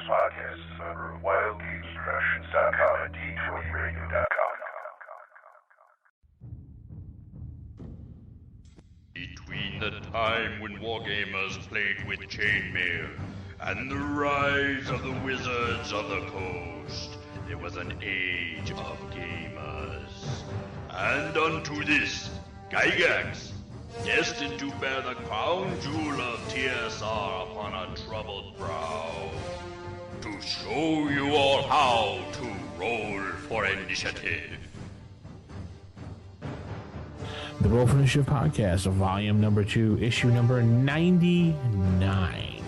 podcast is a member of WildGamesProductions.com and D20Radio.com. Between the time when wargamers played with chainmail and the rise of the wizards of the coast, there was an age of gamers. And unto this, Gygax, destined to bear the crown jewel of TSR upon a troubled brow, to show you all how to roll for initiative. The Roll for Initiative podcast, volume number 2, issue number 99.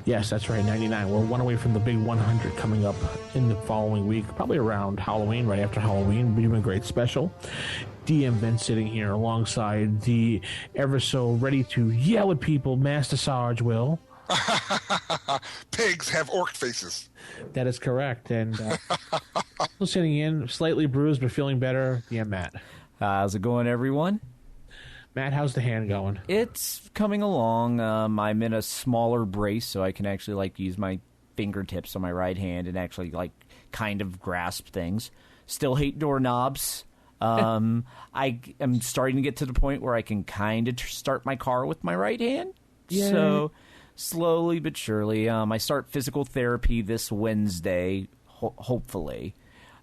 Yes, that's right, 99. We're one away from the big 100 coming up in the following week, probably around Halloween, right after Halloween. We're doing a great special. DM Vince sitting here alongside the ever so ready to yell at people, Master Sarge Will. Pigs have orc faces. That is correct. And sitting in, slightly bruised but feeling better, Matt. How's it going, everyone? Matt, how's the hand going? It's coming along. I'm in a smaller brace, so I can actually use my fingertips on my right hand and actually kind of grasp things. Still hate doorknobs. I am starting to get to the point where I can kind of start my car with my right hand. Yay. So slowly but surely, I start physical therapy this Wednesday, hopefully.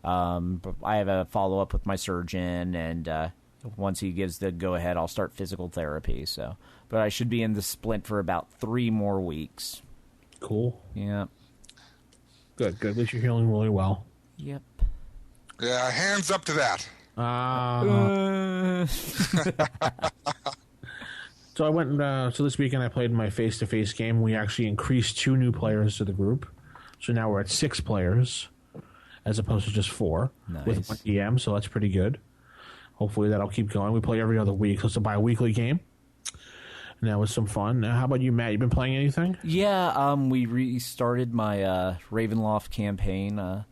But I have a follow-up with my surgeon, and once he gives the go-ahead, I'll start physical therapy. So, but I should be in the splint for about 3 more weeks. Cool. Yeah. Good. At least you're healing really well. Yep. Yeah, hands up to that. So I went. So this weekend I played my face-to-face game. We actually increased 2 new players to the group, so now we're at 6 players, as opposed to just 4 with 1 DM. So that's pretty good. Hopefully that'll keep going. We play every other week, so it's a bi-weekly game. And that was some fun. How about you, Matt? You been playing anything? Yeah, we restarted my Ravenloft campaign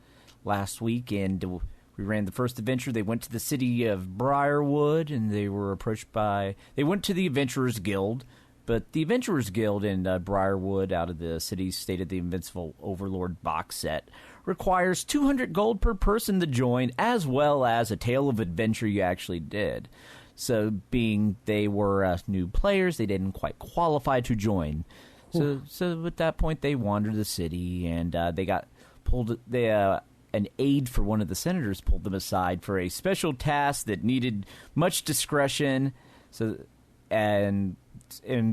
last week, and we ran the first adventure. They went to the city of Briarwood, and they were approached by... They went to the Adventurers Guild, but the Adventurers Guild in Briarwood, out of the City State of the Invincible Overlord box set, requires 200 gold per person to join, as well as a tale of adventure you actually did. So, being they were new players, they didn't quite qualify to join. So at that point, they wandered the city, and they got pulled... An aide for one of the senators pulled them aside for a special task that needed much discretion. So, and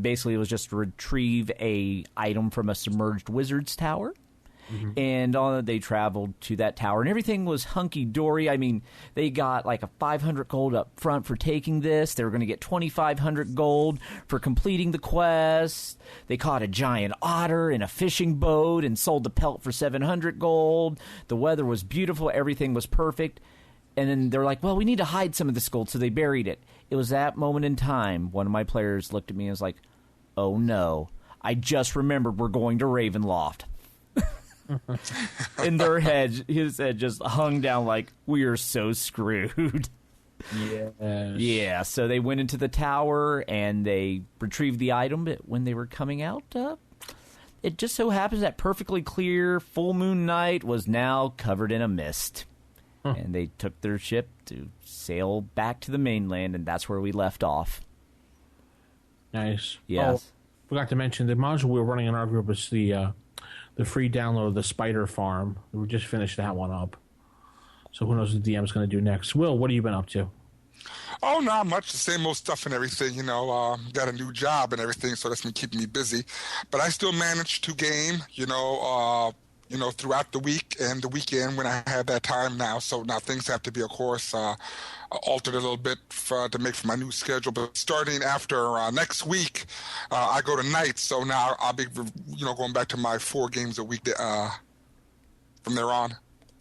basically it was just to retrieve a item from a submerged wizard's tower. Mm-hmm. And they traveled to that tower, and everything was hunky-dory. I mean, they got a 500 gold up front for taking this. They were going to get 2,500 gold for completing the quest. They caught a giant otter in a fishing boat and sold the pelt for 700 gold. The weather was beautiful. Everything was perfect. And then they're like, well, we need to hide some of this gold, so they buried it. It was that moment in time one of my players looked at me and was like, oh, no, I just remembered we're going to Ravenloft. In their head, his head just hung down like, we are so screwed. Yes. Yeah, so they went into the tower and they retrieved the item, but when they were coming out, it just so happens that perfectly clear full moon night was now covered in a mist. And they took their ship to sail back to the mainland, and that's where we left off. Nice. Yes. Oh, forgot to mention, the module we're running in our group is the free download of the Spider Farm. We just finished that one up. So who knows what the DM's going to do next. Will, what have you been up to? Oh, not much. The same old stuff and everything. Got a new job and everything, so that's been keeping me busy. But I still manage to game, throughout the week and the weekend when I have that time now. So now things have to be, of course, altered a little bit to make for my new schedule. But starting after next week, I go to nights. So now I'll be, going back to my 4 games a week from there on.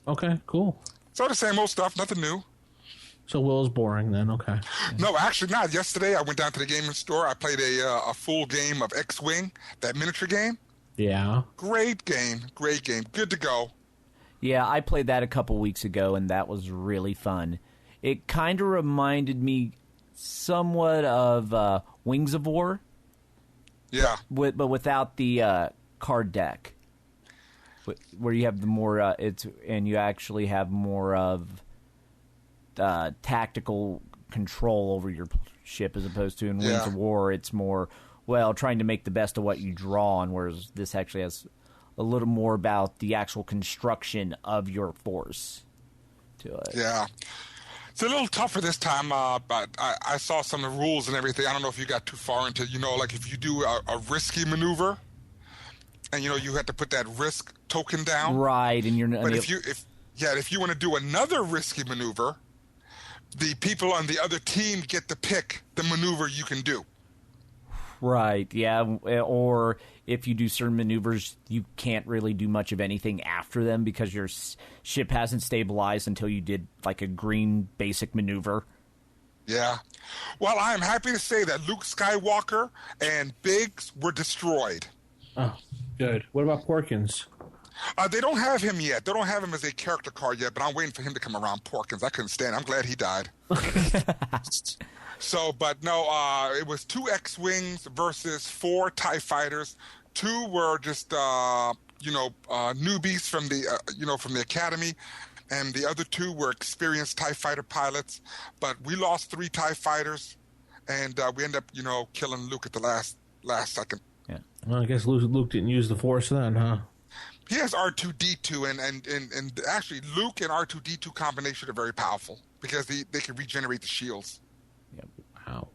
Okay, cool. So the same old stuff, nothing new. So Will's boring then, okay. No, actually not. Yesterday I went down to the gaming store. I played a full game of X-Wing, that miniature game. Yeah. Great game. Good to go. Yeah, I played that a couple weeks ago, and that was really fun. It kind of reminded me somewhat of Wings of War. Yeah. But without the card deck, where you have the more and you actually have more of tactical control over your ship, as opposed to in Wings of War, it's more trying to make the best of what you draw on, whereas this actually has a little more about the actual construction of your force to it. Yeah. It's a little tougher this time, but I saw some of the rules and everything. I don't know if you got too far into, like if you do a risky maneuver, and you had to put that risk token down. Right, and you're. But if you want to do another risky maneuver, the people on the other team get to pick the maneuver you can do. Right, yeah, or if you do certain maneuvers, you can't really do much of anything after them because your ship hasn't stabilized until you did like a green basic maneuver. Yeah. Well, I am happy to say that Luke Skywalker and Biggs were destroyed. Oh, good. What about Porkins? They don't have him yet. They don't have him as a character card yet, but I'm waiting for him to come around. Porkins, I couldn't stand it. I'm glad he died. So, but no, it was 2 X-Wings versus 4 TIE Fighters. 2 were just, newbies from the Academy, and the other 2 were experienced TIE Fighter pilots. But we lost 3 TIE Fighters, and we ended up, killing Luke at the last second. Yeah. Well, I guess Luke didn't use the Force then, huh? He has R2-D2, and actually Luke and R2-D2 combination are very powerful because they can regenerate the shields. Yep. Wow.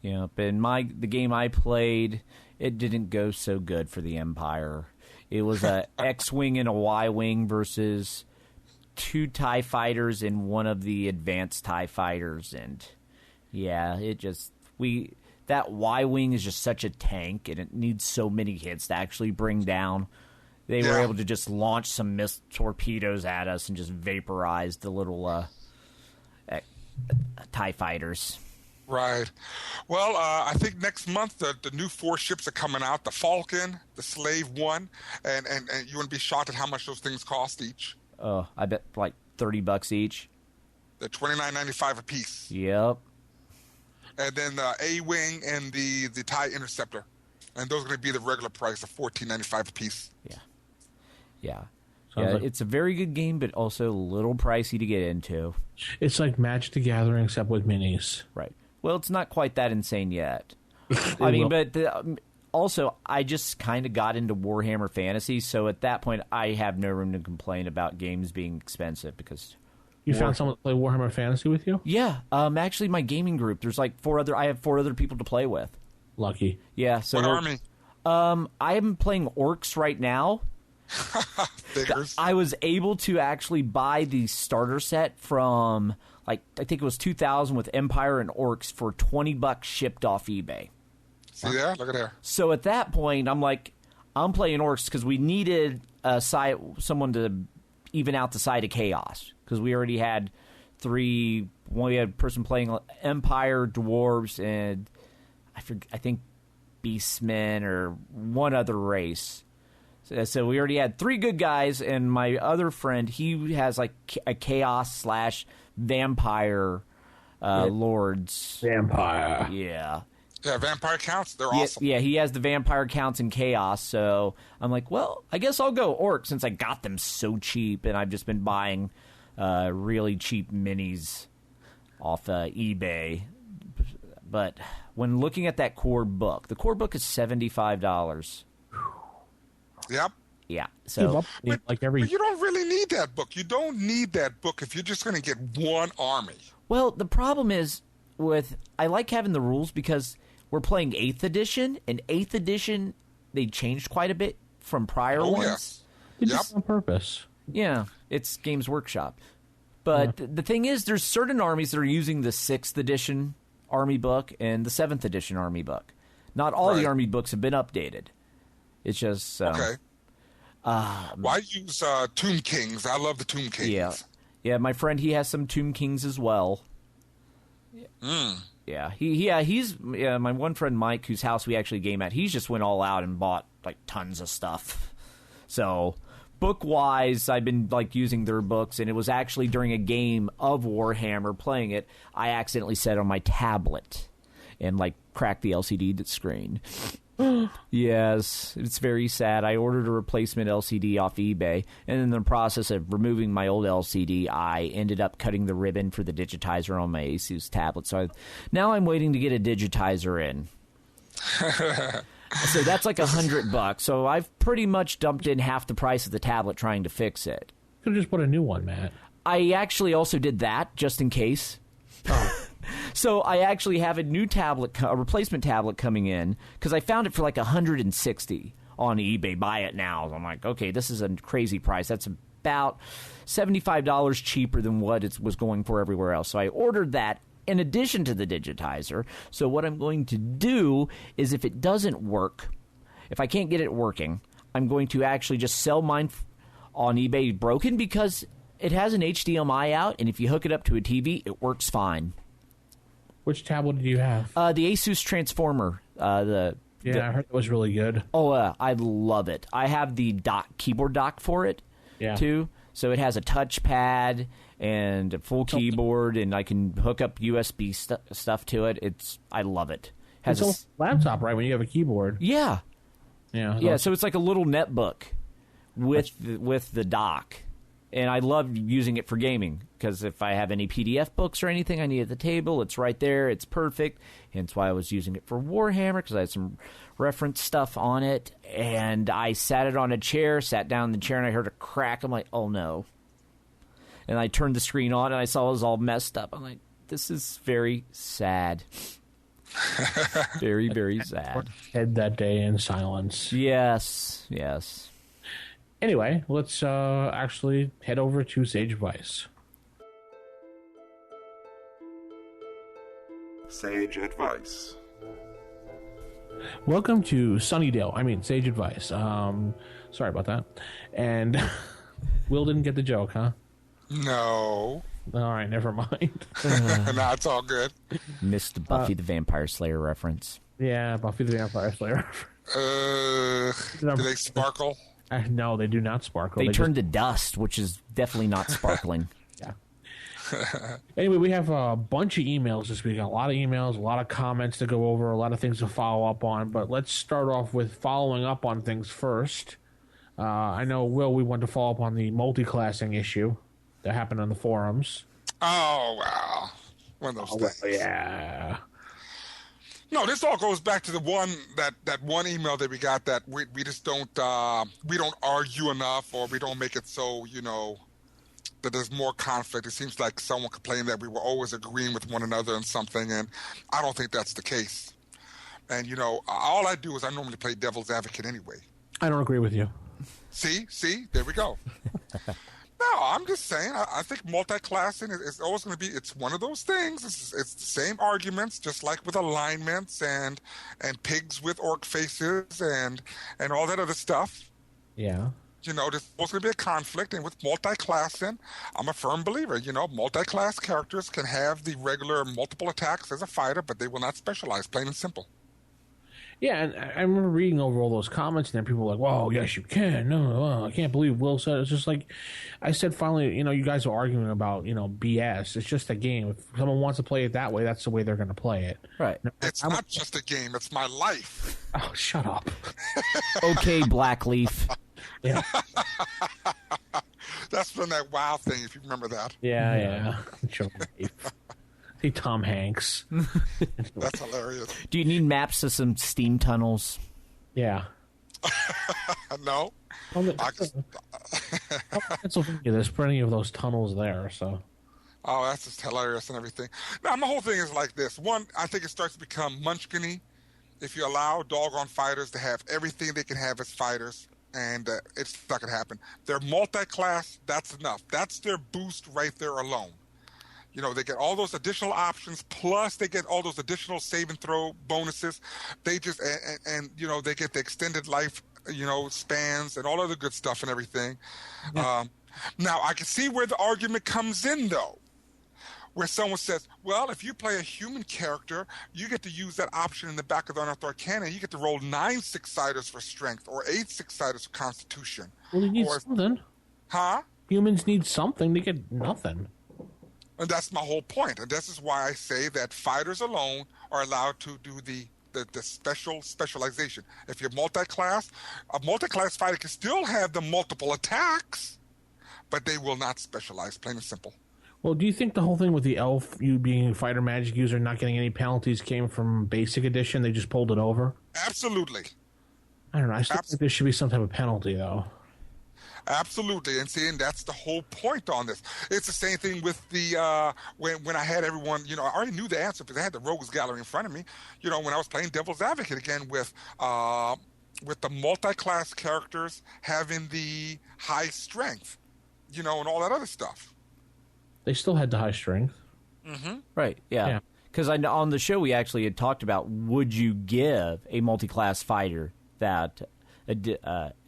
Yep. And the game I played, it didn't go so good for the Empire. It was a X-wing and a Y-wing versus 2 TIE fighters and one of the advanced TIE fighters, and yeah, that Y-wing is just such a tank, and it needs so many hits to actually bring down. They were able to just launch some missed torpedoes at us and just vaporize the little TIE fighters. Right. Well, I think next month the new 4 ships are coming out: the Falcon, the Slave One, and you wouldn't be shocked at how much those things cost each. Oh, I bet like $30 each. They're $29.95 a piece. Yep. And then the A-wing and the TIE Interceptor, and those are going to be the regular price of $14.95 a piece. Yeah, it's a very good game, but also a little pricey to get into. It's like Magic the Gathering, except with minis. Right. Well, it's not quite that insane yet. I mean, but also, I just kind of got into Warhammer Fantasy, so at that point, I have no room to complain about games being expensive because... You found someone to play Warhammer Fantasy with you? Yeah. Actually, my gaming group, there's like 4 other... I have 4 other people to play with. Lucky. Yeah, so... What army? I am playing Orcs right now. I was able to actually buy the starter set from, I think it was 2000 with Empire and Orcs for $20 shipped off eBay. See there? Look at there. So at that point, I'm playing Orcs because we needed someone to even out the side of Chaos because we already had 3. We had a person playing Empire, Dwarves, and I think Beastmen or one other race. So we already had 3 good guys, and my other friend, he has like a Chaos / Vampire Lords. Vampire. Yeah. Yeah, Vampire counts. They're awesome. Yeah, he has the Vampire counts in Chaos, so I'm like, well, I guess I'll go Orc since I got them so cheap, and I've just been buying really cheap minis off eBay. But when looking at that core book, the core book is $75. Yep. Yeah. So, but you don't really need that book. You don't need that book if you're just going to get one army. Well, the problem is I like having the rules because we're playing 8th edition, and 8th edition they changed quite a bit from prior ones. Yes. They did it on purpose. Yeah, it's Games Workshop. But the thing is, there's certain armies that are using the 6th edition army book and the 7th edition army book. Not all the army books have been updated. It's just... okay. Well, I use Tomb Kings. I love the Tomb Kings. Yeah, my friend, he has some Tomb Kings as well. Yeah, he's my one friend Mike, whose house we actually game at. He's just went all out and bought like tons of stuff. So, book-wise, I've been like using their books, and it was actually during a game of Warhammer playing it, I accidentally set it on my tablet and like cracked the LCD screen. Yes, it's very sad. I ordered a replacement LCD off eBay, and in the process of removing my old LCD, I ended up cutting the ribbon for the digitizer on my Asus tablet. So now I'm waiting to get a digitizer in. So that's like $100. So I've pretty much dumped in half the price of the tablet trying to fix it. You could just put a new one, Matt. I actually also did that just in case. Oh. So I actually have a new tablet, a replacement tablet coming in because I found it for like $160 on eBay. Buy it now. I'm like, okay, this is a crazy price. That's about $75 cheaper than what it was going for everywhere else. So I ordered that in addition to the digitizer. So what I'm going to do is if it doesn't work, if I can't get it working, I'm going to actually just sell mine on eBay broken because it has an HDMI out, and if you hook it up to a TV, it works fine. Which tablet do you have? The Asus Transformer. I heard it was really good. Oh, I love it. I have the keyboard dock for it, too. So it has a touchpad and a full keyboard, and I can hook up USB stuff to it. I love it. It's a laptop, right, when you have a keyboard? Yeah. Yeah, so it's like a little netbook with the dock. And I love using it for gaming because if I have any PDF books or anything I need at the table, it's right there. It's perfect. Hence why I was using it for Warhammer because I had some reference stuff on it. And I sat it on a chair, sat down in the chair, and I heard a crack. I'm like, oh, no. And I turned the screen on, and I saw it was all messed up. I'm like, this is very sad. Very, very sad. Head that day in silence. Yes. Anyway, let's actually head over to Sage Advice. Sage Advice. Welcome to Sunnydale. Sage Advice. Sorry about that. And Will didn't get the joke, huh? No. All right, never mind. No, it's all good. Missed the Buffy the Vampire Slayer reference. Yeah, Buffy the Vampire Slayer. Do they sparkle? No, they do not sparkle. They turn to dust, which is definitely not sparkling. Yeah. Anyway, we have a bunch of emails this week. A lot of emails, a lot of comments to go over, a lot of things to follow up on. But let's start off with following up on things first. I know, Will, we want to follow up on the multi-classing issue that happened on the forums. Oh, wow. One of those things. Yeah. No, this all goes back to the one that one email that we got that we just don't we don't argue enough, or we don't make it so that there's more conflict. It seems like someone complained that we were always agreeing with one another on something, and I don't think that's the case. And all I do is I normally play devil's advocate anyway. I don't agree with you. See, there we go. No, I'm just saying. I think multi-classing is always going to be. It's one of those things. It's the same arguments, just like with alignments and pigs with orc faces and all that other stuff. Yeah. There's always going to be a conflict, and with multi-classing, I'm a firm believer. Multi-class characters can have the regular multiple attacks as a fighter, but they will not specialize. Plain and simple. Yeah, and I remember reading over all those comments, and then people were like, "Whoa, yes, you can." No, I can't believe Will said it. It's just like I said. Finally, you guys are arguing about BS. It's just a game. If someone wants to play it that way, that's the way they're going to play it. Right. It's not just a game. It's my life. Oh, shut up. Okay, Blackleaf. Yeah. That's from that WoW thing, if you remember that. Yeah. Hey, Tom Hanks. That's hilarious. Do you need maps to some steam tunnels? Yeah. No. Pennsylvania, there's plenty of those tunnels there, so. Oh, that's just hilarious and everything. Now, my whole thing is like this. One, I think it starts to become munchkin-y if you allow doggone fighters to have everything they can have as fighters, and it's not going to happen. They're multi-class, that's enough. That's their boost right there alone. They get all those additional options, plus they get all those additional save and throw bonuses. They just and they get the extended life, spans and all other good stuff and everything. Yeah. Now I can see where the argument comes in, though, where someone says, "Well, if you play a human character, you get to use that option in the back of the Unearthed Arcana. You get to roll 9 6-siders for strength or 8 6-siders for Constitution." Well, you need something. Huh? Humans need something to get nothing. And that's my whole point. And this is why I say that fighters alone are allowed to do the the specialization. If you're multi-class, a multi-class fighter can still have the multiple attacks, but they will not specialize, plain and simple. Well, do you think the whole thing with the elf, you being a fighter magic user, not getting any penalties, came from Basic Edition? They just pulled it over? Absolutely. I don't know. I still think there should be some type of penalty, though. Absolutely, and that's the whole point on this. It's the same thing with the when I had everyone, I already knew the answer because I had the Rogues Gallery in front of me. When I was playing Devil's Advocate again with the multi-class characters having the high strength, and all that other stuff. They still had the high strength. Mm-hmm. Right, yeah. Because on the show we actually had talked about, would you give a multi-class fighter that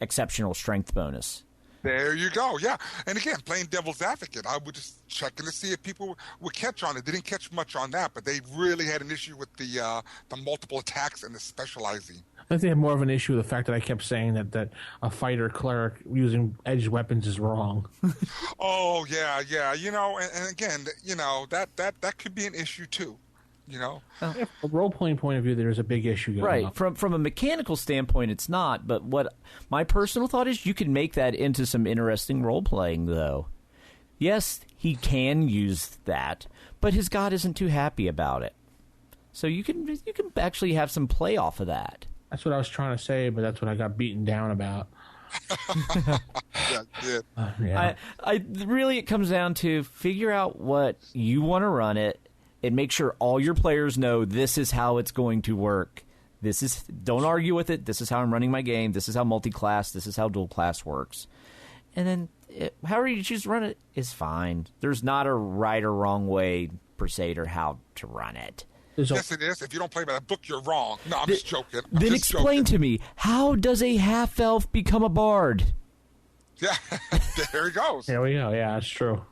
exceptional strength bonus? There you go, yeah. And again, playing Devil's Advocate, I would just checking to see if people would catch on it. They didn't catch much on that, but they really had an issue with the multiple attacks and the specializing. I think they had more of an issue with the fact that I kept saying that a fighter cleric using edged weapons is wrong. Oh, yeah. And again, that could be an issue too. From a role-playing point of view, there's a big issue going on. From a mechanical standpoint, it's not. But what my personal thought is, you can make that into some interesting role-playing, though. Yes, he can use that, but his god isn't too happy about it. So you can actually have some play off of that. That's what I was trying to say, but that's what I got beaten down about. Yeah. Really, it comes down to figure out what you want to run it, and make sure all your players know this is how it's going to work. Don't argue with it. This is how I'm running my game. This is how multi-class, this is how dual class works. And then however you choose to run it is fine. There's not a right or wrong way, per se, or how to run it. Yes, it is. If you don't play by the book, you're wrong. No, I'm just joking. Then explain to me, how does a half-elf become a bard? Yeah, there he goes. There we go. Yeah, that's true.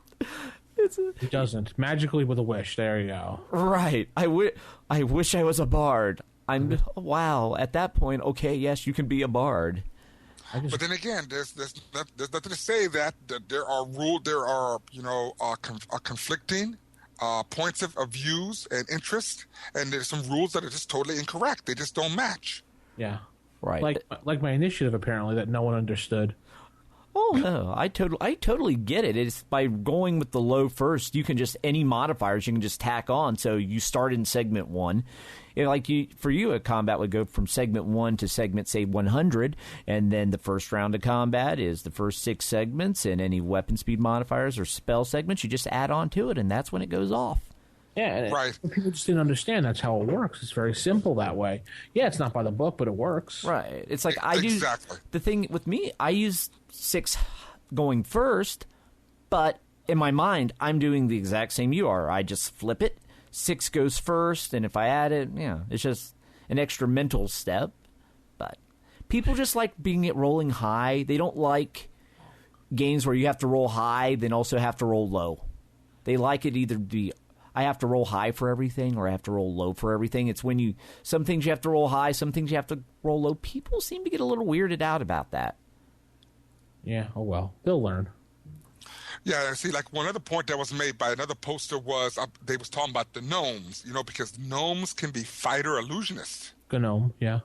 It doesn't. Magically with a wish. There you go. Right. I wish I was a bard. Wow. At that point, okay, yes, you can be a bard. But then again, there's nothing to say that there are conflicting points of views and interest, and there's some rules that are just totally incorrect. They just don't match. Yeah. Right. Like my initiative, apparently, that no one understood. Oh no, I totally get it. It's by going with the low first, you can just any modifiers you can just tack on. So you start in segment 1. For you, a combat would go from segment 1 to segment, say, 100, and then the first round of combat is the first 6 segments, and any weapon speed modifiers or spell segments you just add on to it, and that's when it goes off. Yeah, right. People just didn't understand that's how it works. It's very simple that way. Yeah, it's not by the book, but it works. Right. It's like exactly. The thing with me, I use 6 going first, but in my mind, I'm doing the exact same you are. I just flip it. 6 goes first, and if I add it, it's just an extra mental step. But people just like rolling high. They don't like games where you have to roll high, then also have to roll low. They like it either be I have to roll high for everything or I have to roll low for everything. It's when some things you have to roll high, some things you have to roll low. People seem to get a little weirded out about that. Yeah, oh well. They'll learn. Yeah, see, like one other point that was made by another poster was they was talking about the gnomes, because gnomes can be fighter illusionists. Gnome, yeah.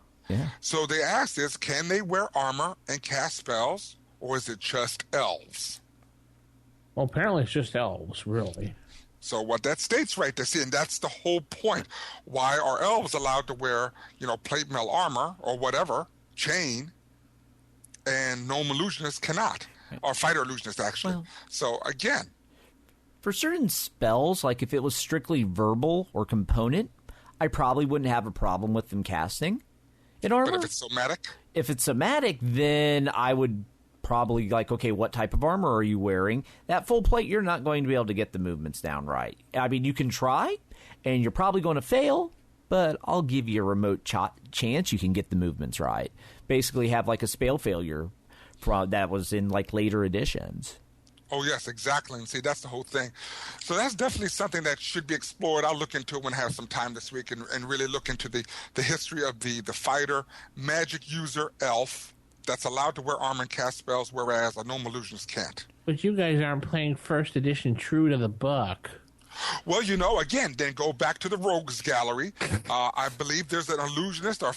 So they asked is, can they wear armor and cast spells, or is it just elves? Well, apparently it's just elves, really. So what that states right there, see, and that's the whole point. Why are elves allowed to wear, plate mail armor or whatever, chain, and gnome illusionists cannot? Or fighter illusionists, actually. Well, so, again. For certain spells, like if it was strictly verbal or component, I probably wouldn't have a problem with them casting in armor. But if it's somatic? If it's somatic, then I would probably okay, what type of armor are you wearing? That full plate, you're not going to be able to get the movements down right. I mean, you can try, and you're probably going to fail, but I'll give you a remote chance you can get the movements right. Basically have a spell failure that was in later editions. Oh, yes, exactly. And see, that's the whole thing. So that's definitely something that should be explored. I'll look into it when I have some time this week and really look into the history of the fighter, magic user, elf that's allowed to wear armor and cast spells, whereas a gnome illusionist can't. But you guys aren't playing first edition true to the book. Well, again, then go back to the Rogues Gallery. I believe there's an illusionist or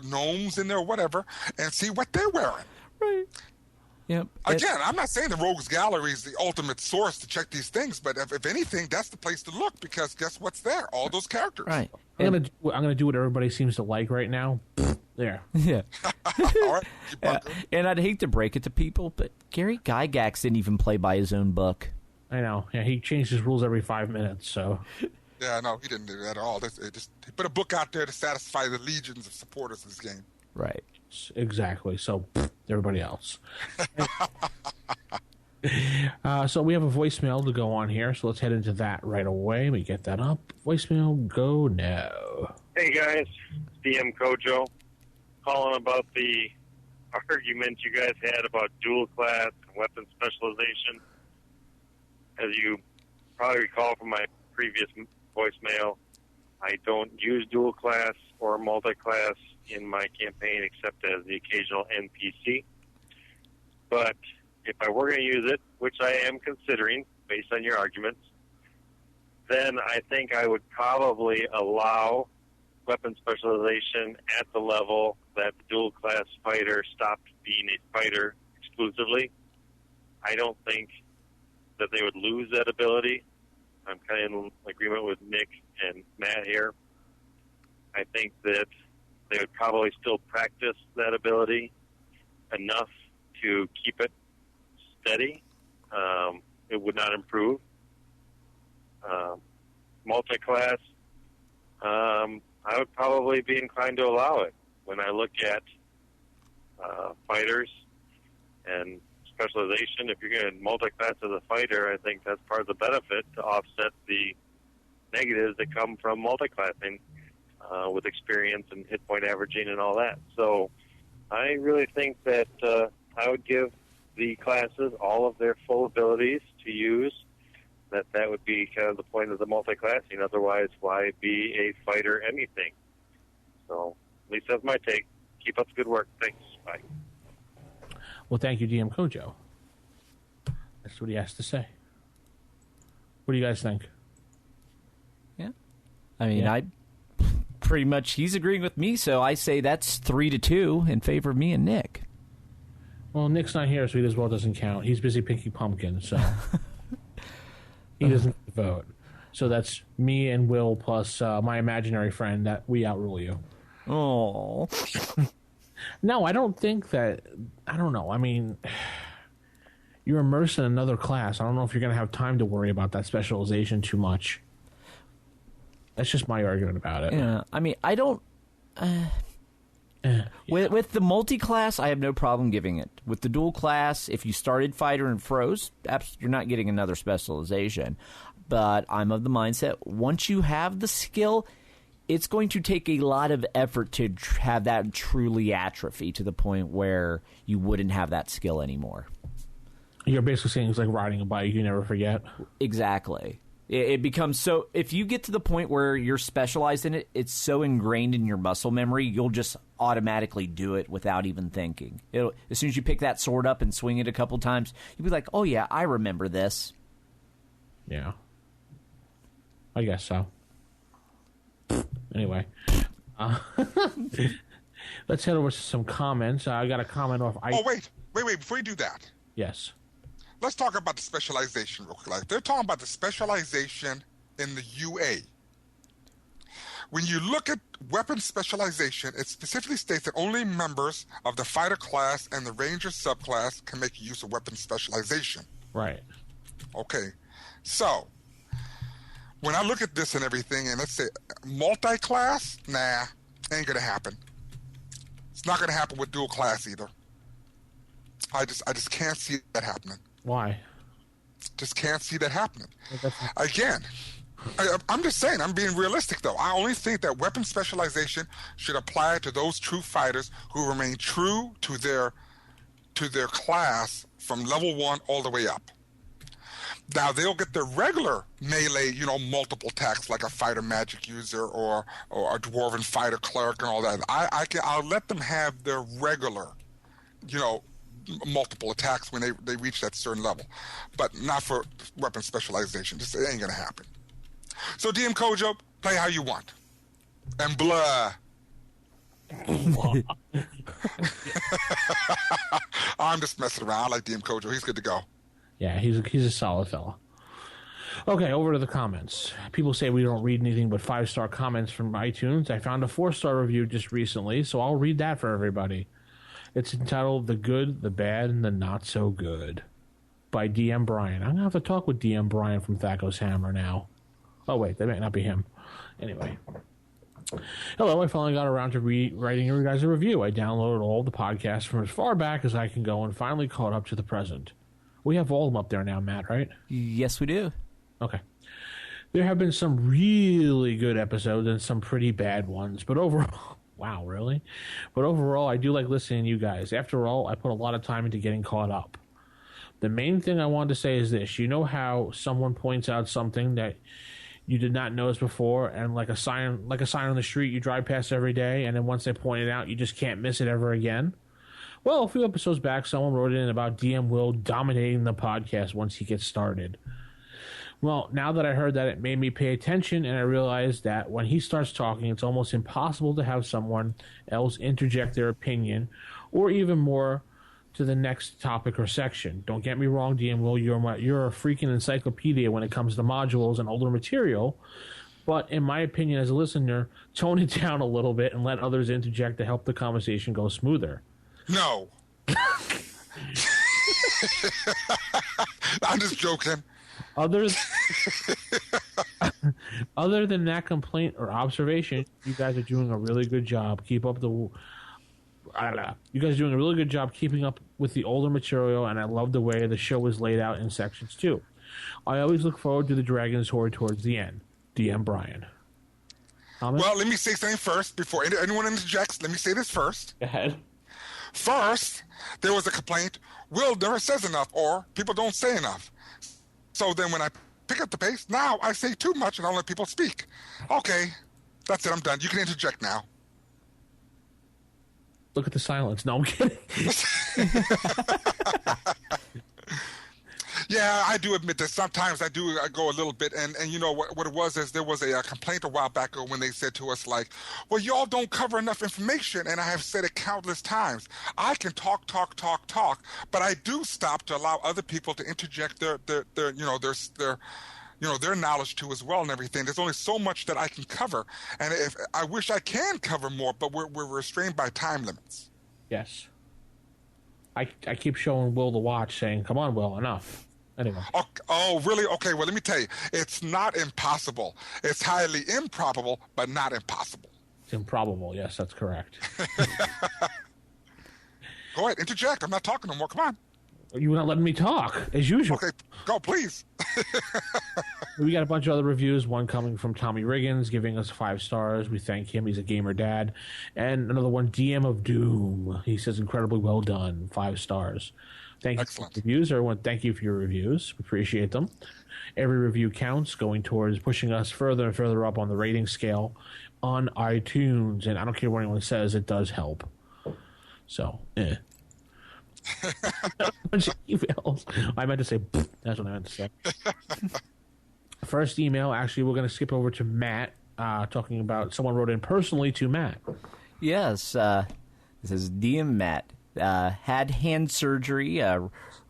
gnomes in there or whatever, and see what they're wearing. Right. Yep. Again, I'm not saying the Rogues Gallery is the ultimate source to check these things, but if anything, that's the place to look because guess what's there? All those characters. Right. I'm gonna do what everybody seems to like right now. There. Yeah. All right. And I'd hate to break it to people, but Gary Gygax didn't even play by his own book. I know. Yeah, he changed his rules every 5 minutes. So. Yeah, no, he didn't do that at all. He put a book out there to satisfy the legions of supporters of this game. Right. Exactly. So everybody else. So we have a voicemail to go on here. So let's head into that right away. Let me get that up. Voicemail, go now. Hey guys, it's DM Kojo calling about the argument you guys had about dual class and weapon specialization. As you probably recall from my previous voicemail, I don't use dual class or multi-class in my campaign except as the occasional NPC. But if I were going to use it, which I am considering based on your arguments, then I think I would probably allow weapon specialization at the level that the dual class fighter stopped being a fighter exclusively. I don't think that they would lose that ability. I'm kind of in agreement with Nick and Matt here. I think that they would probably still practice that ability enough to keep it steady. It would not improve. Multi-class, I would probably be inclined to allow it. When I look at fighters and specialization, if you're going to multi-class as a fighter, I think that's part of the benefit to offset the negatives that come from multi-classing with experience and hit point averaging and all that. So I really think that I would give the classes all of their full abilities to use. That would be kind of the point of the multi-classing. Otherwise, why be a fighter anything? So at least that's my take. Keep up the good work. Thanks. Bye. Well, thank you, DM Kojo. That's what he has to say. What do you guys think? Yeah. I mean, I pretty much, he's agreeing with me, so I say that's 3-2 in favor of me and Nick. Well, Nick's not here, so he as well doesn't count. He's busy picking pumpkins, so he doesn't vote. So that's me and Will plus my imaginary friend that we outrule you. Oh. No, I don't think that. I don't know. I mean, you're immersed in another class. I don't know if you're going to have time to worry about that specialization too much. That's just my argument about it. Yeah, I mean, I don't. With the multi-class, I have no problem giving it. With the dual class, if you started fighter and froze, you're not getting another specialization. But I'm of the mindset, once you have the skill, it's going to take a lot of effort to have that truly atrophy to the point where you wouldn't have that skill anymore. You're basically saying it's like riding a bike. You never forget. Exactly. It becomes so... If you get to the point where you're specialized in it, it's so ingrained in your muscle memory, you'll just automatically do it without even thinking. As soon as you pick that sword up and swing it a couple times, you'll be like, oh yeah, I remember this. Yeah. I guess so. Anyway. Let's head over to some comments. I got a comment off... Oh, wait. Before you do that... Yes. Let's talk about the specialization real quick. They're talking about the specialization in the UA. When you look at weapon specialization, it specifically states that only members of the fighter class and the ranger subclass can make use of weapon specialization. Right. Okay. So, when I look at this and everything, and let's say multi-class, nah, ain't going to happen. It's not going to happen with dual class either. I just can't see that happening. Why? Just can't see that happening. Again, I'm just saying, I'm being realistic, though. I only think that weapon specialization should apply to those true fighters who remain true to their class from level 1 all the way up. Now, they'll get their regular melee, multiple attacks like a fighter magic user or a dwarven fighter cleric and all that. I'll let them have their regular, multiple attacks when they reach that certain level, but not for weapon specialization. It ain't gonna happen. So DM Kojo, play how you want. And blah. I'm just messing around. I like DM Kojo. He's good to go. Yeah, he's a solid fella. Okay, over to the comments. People say we don't read anything but 5-star comments from iTunes. I found a 4-star review just recently, so I'll read that for everybody. It's entitled The Good, the Bad, and the Not So Good by DM Brian. I'm going to have to talk with DM Brian from Thacko's Hammer now. Oh, wait, that might not be him. Anyway. Hello, I finally got around to writing you guys a review. I downloaded all the podcasts from as far back as I can go and finally caught up to the present. We have all of them up there now, Matt, right? Yes, we do. Okay. There have been some really good episodes and some pretty bad ones, but overall, wow, really? But overall, I do like listening to you guys. After all, I put a lot of time into getting caught up. The main thing I wanted to say is this. You know how someone points out something that you did not notice before, and like a sign on the street you drive past every day, and then once they point it out, you just can't miss it ever again? Well, a few episodes back, someone wrote in about DM Will dominating the podcast once he gets started. Well, now that I heard that, it made me pay attention, and I realized that when he starts talking, it's almost impossible to have someone else interject their opinion, or even more, to the next topic or section. Don't get me wrong, DM Will, you're a freaking encyclopedia when it comes to modules and older material, but in my opinion as a listener, tone it down a little bit and let others interject to help the conversation go smoother. No. I'm just joking. Other than that complaint or observation, you guys are doing a really good job. You guys are doing a really good job keeping up with the older material, and I love the way the show is laid out in sections too. I always look forward to the Dragon's Horde towards the end. DM Brian. Comment? Well, let me say something first before anyone interjects. Let me say this first. Go ahead. First, there was a complaint. Will never says enough, or people don't say enough. So then when I pick up the pace, now I say too much and I don't let people speak. Okay, that's it. I'm done. You can interject now. Look at the silence. No, I'm kidding. Yeah, I do admit that sometimes I go a little bit, and you know what it was is there was a complaint a while back when they said to us like, well, y'all don't cover enough information, and I have said it countless times. I can talk, but I do stop to allow other people to interject their knowledge too as well and everything. There's only so much that I can cover, and if I wish I can cover more, but we're restrained by time limits. Yes. I keep showing Will the watch saying, come on, Will, enough. Anyway. Oh, really? Okay, well, let me tell you. It's not impossible. It's highly improbable, but not impossible. It's improbable. Yes, that's correct. Go ahead. Interject. I'm not talking no more. Come on. You're not letting me talk, as usual. Okay, go, please. We got a bunch of other reviews, one coming from Tommy Riggins, giving us 5 stars. We thank him. He's a gamer dad. And another one, DM of Doom. He says, incredibly well done, 5 stars. Thank Excellent. you for reviews. Everyone, thank you for your reviews. We appreciate them. Every review counts, going towards pushing us further and further up on the rating scale on iTunes. And I don't care what anyone says, it does help. So, a bunch of emails. I meant to say, that's what I meant to say. First email, actually, we're going to skip over to Matt, talking about someone wrote in personally to Matt. Yes, this is DM Matt. Had hand surgery,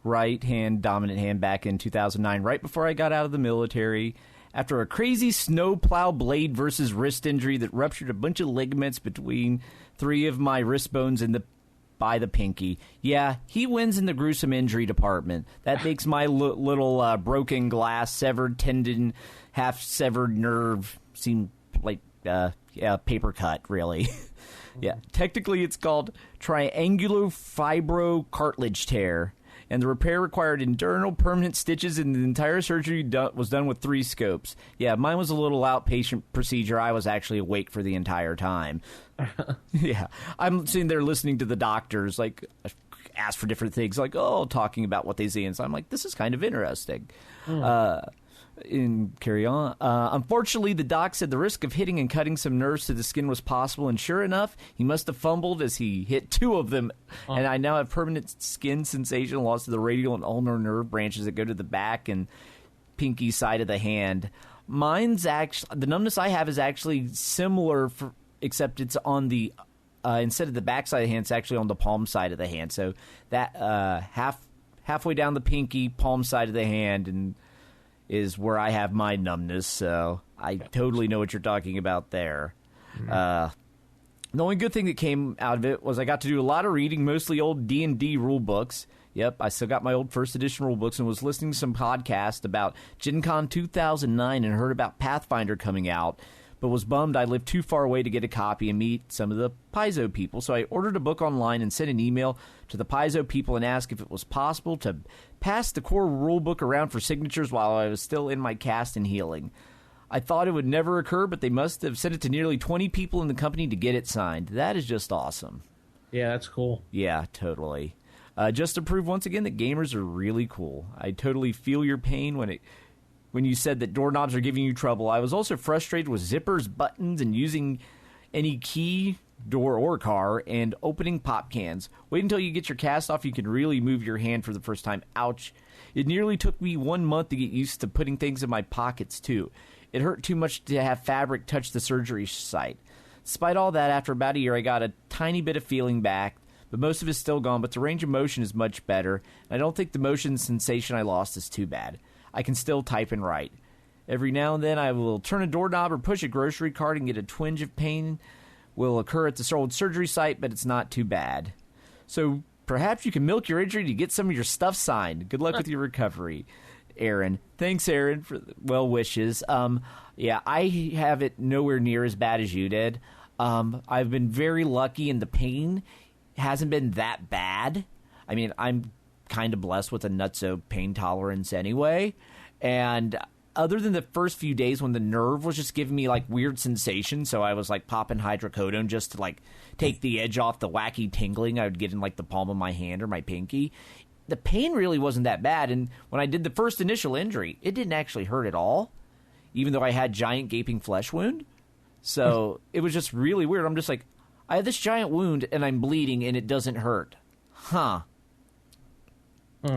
right hand, dominant hand, back in 2009, right before I got out of the military. After a crazy snowplow blade versus wrist injury that ruptured a bunch of ligaments between 3 of my wrist bones by the pinky. Yeah, he wins in the gruesome injury department. That makes my little broken glass, severed tendon, half-severed nerve seem like paper cut, really. Yeah, technically it's called triangulofibrocartilage tear, and the repair required internal permanent stitches, and the entire surgery was done with 3 scopes. Yeah, mine was a little outpatient procedure. I was actually awake for the entire time. Yeah, I'm sitting there listening to the doctors, like, ask for different things, like, talking about what they see, and so I'm like, this is kind of interesting. Carry on. Unfortunately, the doc said the risk of hitting and cutting some nerves to the skin was possible, and sure enough, he must have fumbled as he hit 2 of them, and I now have permanent skin sensation, loss of the radial and ulnar nerve branches that go to the back and pinky side of the hand. Mine's actually, the numbness I have is actually similar, except it's on the, instead of the back side of the hand, it's actually on the palm side of the hand. So that halfway down the pinky, palm side of the hand, and is where I have my numbness. So I totally know what you're talking about there. The only good thing that came out of it was I got to do a lot of reading, mostly old D&D rule books. Yep, I still got my old first edition rule books and was listening to some podcast about Gen Con 2009 and heard about Pathfinder coming out, but was bummed I lived too far away to get a copy and meet some of the Paizo people. So I ordered a book online and sent an email to the Paizo people and asked if it was possible to pass the core rule book around for signatures while I was still in my cast and healing. I thought it would never occur, but they must have sent it to nearly 20 people in the company to get it signed. That is just awesome. Yeah, that's cool. Yeah, totally. Just to prove once again that gamers are really cool. I totally feel your pain when you said that doorknobs are giving you trouble. I was also frustrated with zippers, buttons, and using any key, door, or car, and opening pop cans. Wait until you get your cast off, you can really move your hand for the first time. Ouch. It nearly took me 1 month to get used to putting things in my pockets, too. It hurt too much to have fabric touch the surgery site. Despite all that, after about a year, I got a tiny bit of feeling back, but most of it's still gone, but the range of motion is much better. I don't think the motion sensation I lost is too bad. I can still type and write. Every now and then I will turn a doorknob or push a grocery cart and get a twinge of pain will occur at the old surgery site, but it's not too bad. So perhaps you can milk your injury to get some of your stuff signed. Good luck with your recovery, Aaron. Thanks, Aaron, for the well wishes. Yeah, I have it nowhere near as bad as you did. I've been very lucky, and the pain hasn't been that bad. I mean, I'm kind of blessed with a nutso pain tolerance anyway. And other than the first few days when the nerve was just giving me like weird sensations, so I was like popping hydrocodone just to like take the edge off the wacky tingling I would get in like the palm of my hand or my pinky. The pain really wasn't that bad. And when I did the first initial injury, it didn't actually hurt at all, even though I had giant gaping flesh wound. So it was just really weird. I'm just like, I have this giant wound and I'm bleeding and it doesn't hurt. Huh.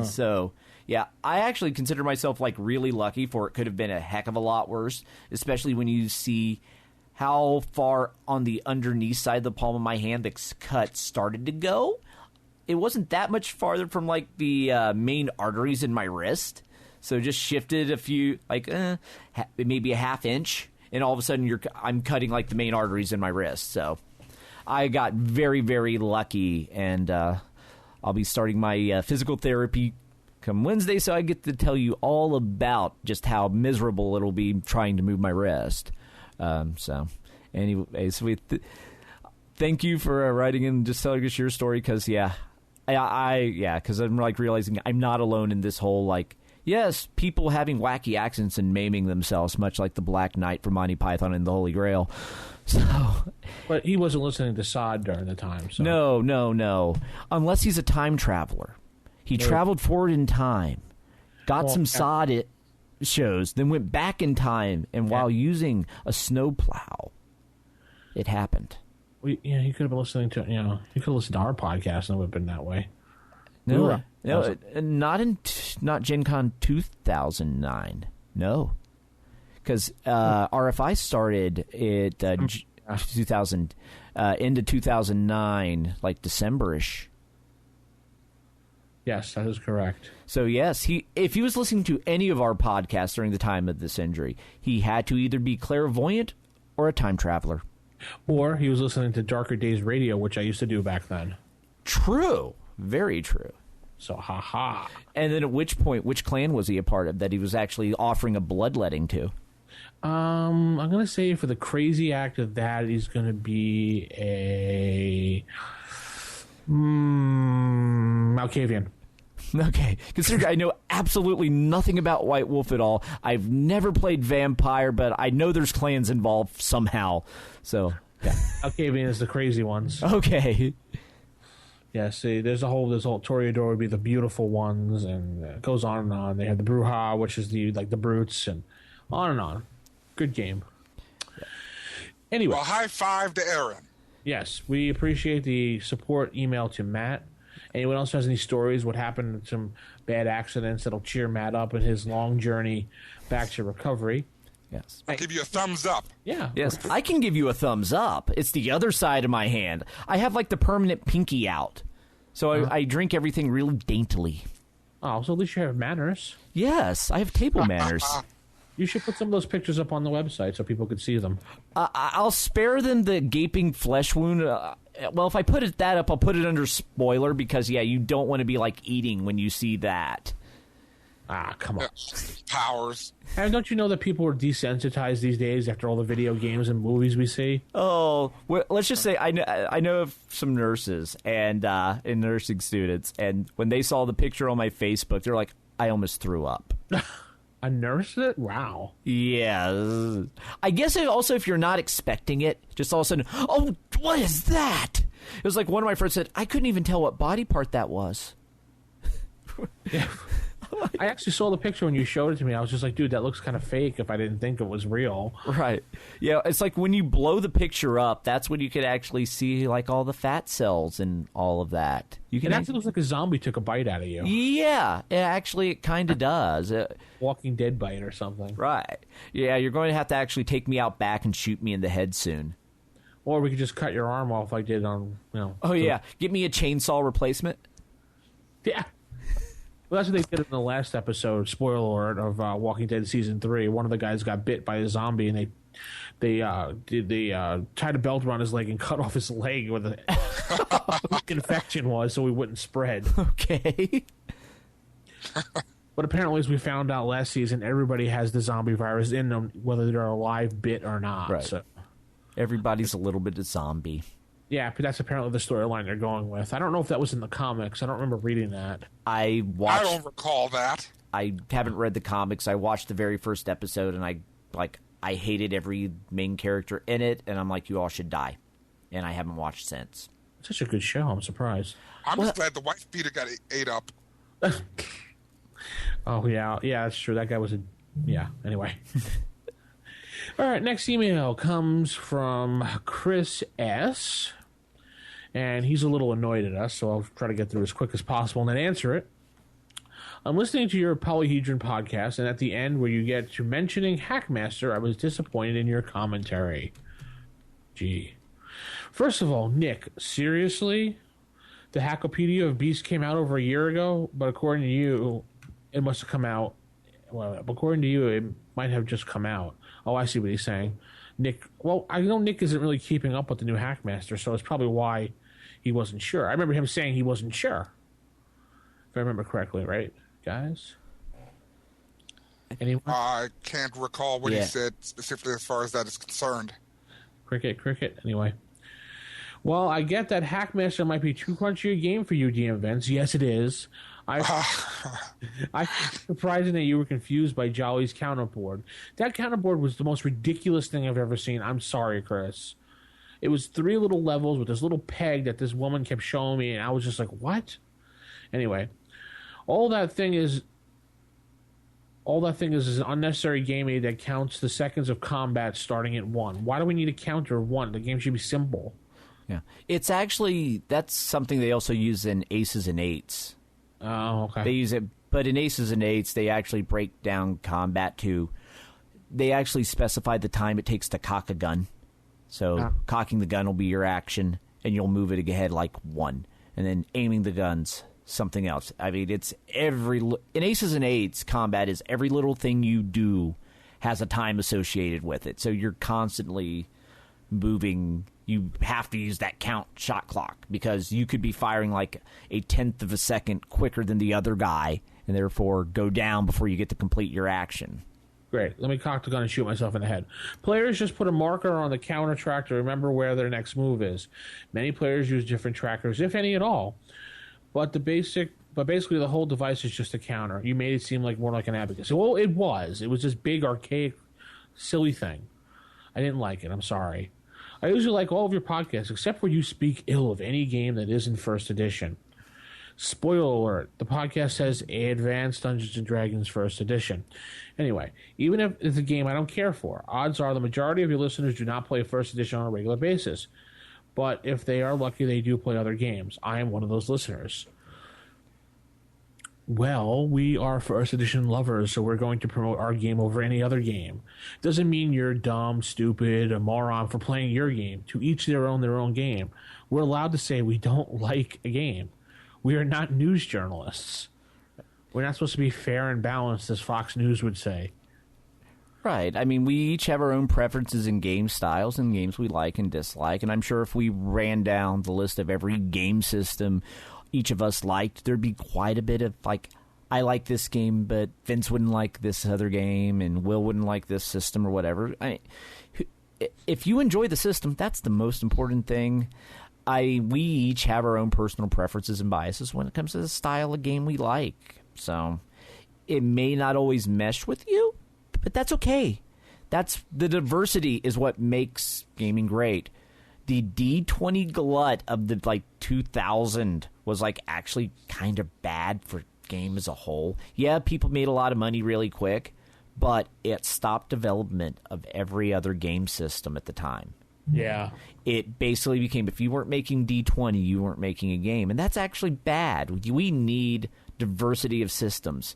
So, yeah, I actually consider myself like really lucky, for it could have been a heck of a lot worse, especially when you see how far on the underneath side of the palm of my hand the cut started to go. It wasn't that much farther from like the main arteries in my wrist. So just shifted a few, like maybe a half inch, and all of a sudden I'm cutting like the main arteries in my wrist. So I got very, very lucky, and I'll be starting my physical therapy come Wednesday, so I get to tell you all about just how miserable it'll be trying to move my wrist. So anyways, thank you for writing in and just telling us your story, because because I'm like realizing I'm not alone in this whole like, yes, people having wacky accidents and maiming themselves, much like the Black Knight from Monty Python and the Holy Grail. So, but he wasn't listening to Sod during the time. So. No. Unless he's a time traveler. He traveled forward in time, got some Sod shows, then went back in time, and while using a snowplow, it happened. He could have been listening to, he could have listened to our podcast and it would have been that way. No, not Gen Con 2009. No. Because RFI started at 2000, into 2009, like December-ish. Yes, that is correct. So yes, if he was listening to any of our podcasts during the time of this injury, he had to either be clairvoyant or a time traveler. Or he was listening to Darker Days Radio, which I used to do back then. True. Very true. So, ha-ha. And then at which point, which clan was he a part of that he was actually offering a bloodletting to? I'm going to say for the crazy act of that, he's going to be a Malkavian. Okay. Considering I know absolutely nothing about White Wolf at all. I've never played Vampire, but I know there's clans involved somehow. So, yeah. Malkavian is the crazy ones. Okay. Yeah, see, there's whole Toreador would be the beautiful ones, and it goes on and on. They have the Bruja, which is the brutes, and on. Good game. Yeah. Anyway. Well, high five to Aaron. Yes, we appreciate the support email to Matt. Anyone else has any stories, what happened, some bad accidents that'll cheer Matt up in his long journey back to recovery, Yes. I'll give you a thumbs up. Yeah. Yes, I can give you a thumbs up. It's the other side of my hand. I have like the permanent pinky out. So I drink everything really daintily. Oh, so at least you have manners. Yes, I have table manners. You should put some of those pictures up on the website so people could see them. I'll spare them the gaping flesh wound. Well, if I put that up, I'll put it under spoiler because, yeah, you don't want to be, like, eating when you see that. Ah, come on. Powers. And don't you know that people are desensitized these days after all the video games and movies we see? Oh, well, let's just say I know of some nurses and nursing students, and when they saw the picture on my Facebook, they're like, I almost threw up. A nurse? Wow. Yeah. I guess also if you're not expecting it, just all of a sudden, oh, what is that? It was like one of my friends said, I couldn't even tell what body part that was. Yeah. I actually saw the picture when you showed it to me. I was just like, dude, that looks kind of fake if I didn't think it was real. Right. Yeah, it's like when you blow the picture up, that's when you could actually see like all the fat cells and all of that. You can It actually looks like a zombie took a bite out of you. Yeah, it kind of does. Walking Dead bite or something. Right. Yeah, you're going to have to actually take me out back and shoot me in the head soon. Or we could just cut your arm off like I did on, Oh, yeah. Get me a chainsaw replacement. Yeah. Well, that's what they did in the last episode, spoiler alert, of Walking Dead Season 3. One of the guys got bit by a zombie, and they tied a belt around his leg and cut off his leg where the infection was so he wouldn't spread. Okay. But apparently, as we found out last season, everybody has the zombie virus in them, whether they're alive, bit, or not. Right. So. Everybody's a little bit of zombie. Yeah, but that's apparently the storyline they're going with. I don't know if that was in the comics. I don't remember reading that. I don't recall that. I haven't read the comics. I watched the very first episode, and I hated every main character in it, and I'm like, you all should die. And I haven't watched since. Such a good show. I'm surprised. I'm just glad the wife beater got ate up. Oh, yeah. Yeah, that's true. That guy was yeah, anyway. All right, next email comes from Chris S., and he's a little annoyed at us, so I'll try to get through as quick as possible and then answer it. I'm listening to your Polyhedron podcast, and at the end where you get to mentioning Hackmaster, I was disappointed in your commentary. Gee. First of all, Nick, seriously? The Hackopedia of Beast came out over a year ago, but according to you, it must have come out... Well, according to you, it might have just come out. Oh, I see what he's saying. Nick... Well, I know Nick isn't really keeping up with the new Hackmaster, so it's probably why he wasn't sure. I remember him saying he wasn't sure. If I remember correctly, right, guys? Anyone? I can't recall what he said specifically as far as that is concerned. Cricket. Anyway. Well, I get that Hackmaster might be too crunchy a game for you, DM Vince. Yes, it is. I surprising that you were confused by Jolly's counterboard. That counterboard was the most ridiculous thing I've ever seen. I'm sorry, Chris. It was 3 little levels with this little peg that this woman kept showing me, and I was just like, what? Anyway, all that thing is an unnecessary game aid that counts the seconds of combat starting at 1. Why do we need a counter of 1? The game should be simple. Yeah. It's actually, that's something they also use in Aces and Eights. Oh, okay. They use it, but in Aces and Eights, they actually break down combat to, they actually specify the time it takes to cock a gun. So cocking the gun will be your action, and you'll move it ahead like 1. And then aiming the gun's something else. I mean, it's in Aces and Eights, combat is every little thing you do has a time associated with it. So you're constantly moving. You have to use that count shot clock because you could be firing like a 1/10 of a second quicker than the other guy, and therefore go down before you get to complete your action. Great. Let me cock the gun and shoot myself in the head. Players just put a marker on the counter track to remember where their next move is. Many players use different trackers, if any at all. But basically the whole device is just a counter. You made it seem like more like an abacus. Well, it was. It was this big, archaic, silly thing. I didn't like it. I'm sorry. I usually like all of your podcasts, except where you speak ill of any game that isn't first edition. Spoiler alert, the podcast says Advanced Dungeons & Dragons First Edition. Anyway, even if it's a game I don't care for, odds are the majority of your listeners do not play First Edition on a regular basis. But if they are lucky, they do play other games. I am one of those listeners. well, we are first edition lovers, so we're going to promote our game over any other game. Doesn't mean you're dumb, stupid, a moron for playing your game. To each their own game. We're allowed to say we don't like a game. We are not news journalists. We're not supposed to be fair and balanced, as Fox News would say. Right. I mean, we each have our own preferences in game styles and games we like and dislike, and I'm sure if we ran down the list of every game system each of us liked, there'd be quite a bit of, like, I like this game, but Vince wouldn't like this other game, and Will wouldn't like this system or whatever. If you enjoy the system, that's the most important thing. We each have our own personal preferences and biases when it comes to the style of game we like. So it may not always mesh with you, but that's okay. That's the diversity is what makes gaming great. The D20 glut of the 2000 was actually kind of bad for game as a whole. Yeah, people made a lot of money really quick, but it stopped development of every other game system at the time. Yeah. It basically became, if you weren't making D20, you weren't making a game. And that's actually bad. We need diversity of systems.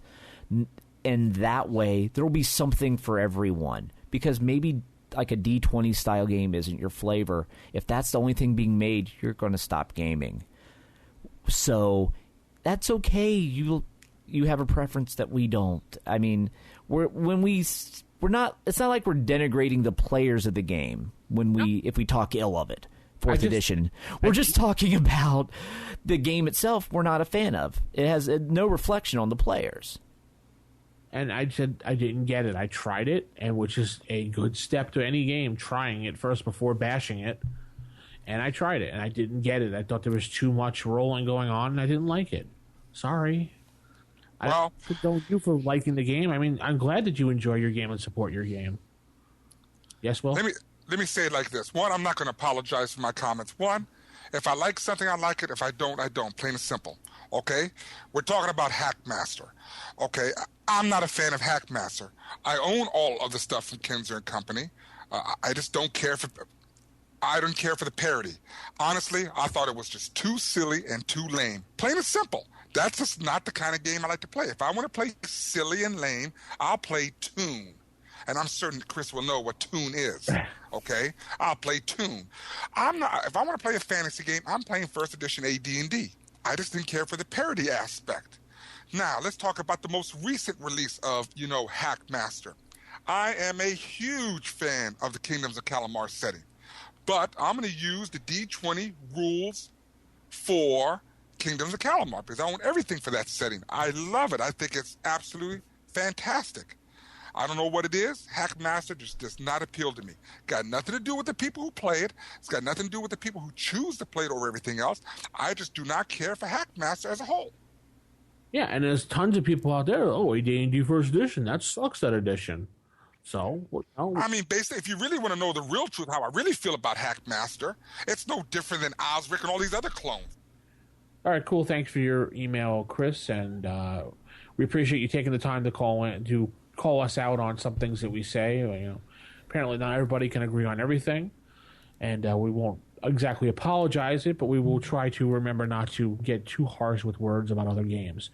And that way, there will be something for everyone. Because maybe a D20 style game isn't your flavor. If that's the only thing being made, you're going to stop gaming. So that's okay. You have a preference that we don't. I mean, we're not. It's not like we're denigrating the players of the game if we talk ill of it. Fourth edition. We're just talking about the game itself. We're not a fan of. It has no reflection on the players. And I said I didn't get it. I tried it, and which is a good step to any game, trying it first before bashing it. And I tried it, and I didn't get it. I thought there was too much rolling going on, and I didn't like it. Sorry. Well, I don't you for liking the game. I mean, I'm glad that you enjoy your game and support your game. Yes, Will? Let me say it like this. One, I'm not going to apologize for my comments. One, if I like something, I like it. If I don't, I don't. Plain and simple. Okay? We're talking about Hackmaster. Okay? I'm not a fan of Hackmaster. I own all of the stuff from Kinzer and Company. I just don't care for... I don't care for the parody. Honestly, I thought it was just too silly and too lame. Plain and simple. That's just not the kind of game I like to play. If I want to play silly and lame, I'll play Toon. And I'm certain Chris will know what Toon is. Okay? I'll play Toon. If I want to play a fantasy game, I'm playing first edition AD&D. I just didn't care for the parody aspect. Now, let's talk about the most recent release of, Hackmaster. I am a huge fan of the Kingdoms of Calamar setting. But I'm going to use the D20 rules for Kingdoms of Calamar because I own everything for that setting. I love it. I think it's absolutely fantastic. I don't know what it is. Hackmaster just does not appeal to me. Got nothing to do with the people who play it. It's got nothing to do with the people who choose to play it over everything else. I just do not care for Hackmaster as a whole. Yeah, and there's tons of people out there. Oh, AD&D First Edition. That sucks, that edition. So, I mean, basically, if you really want to know the real truth, how I really feel about Hackmaster, it's no different than Osric and all these other clones. All right, cool. Thanks for your email, Chris, and we appreciate you taking the time to call us out on some things that we say. Apparently, not everybody can agree on everything, and we won't exactly apologize it, but we will try to remember not to get too harsh with words about other games.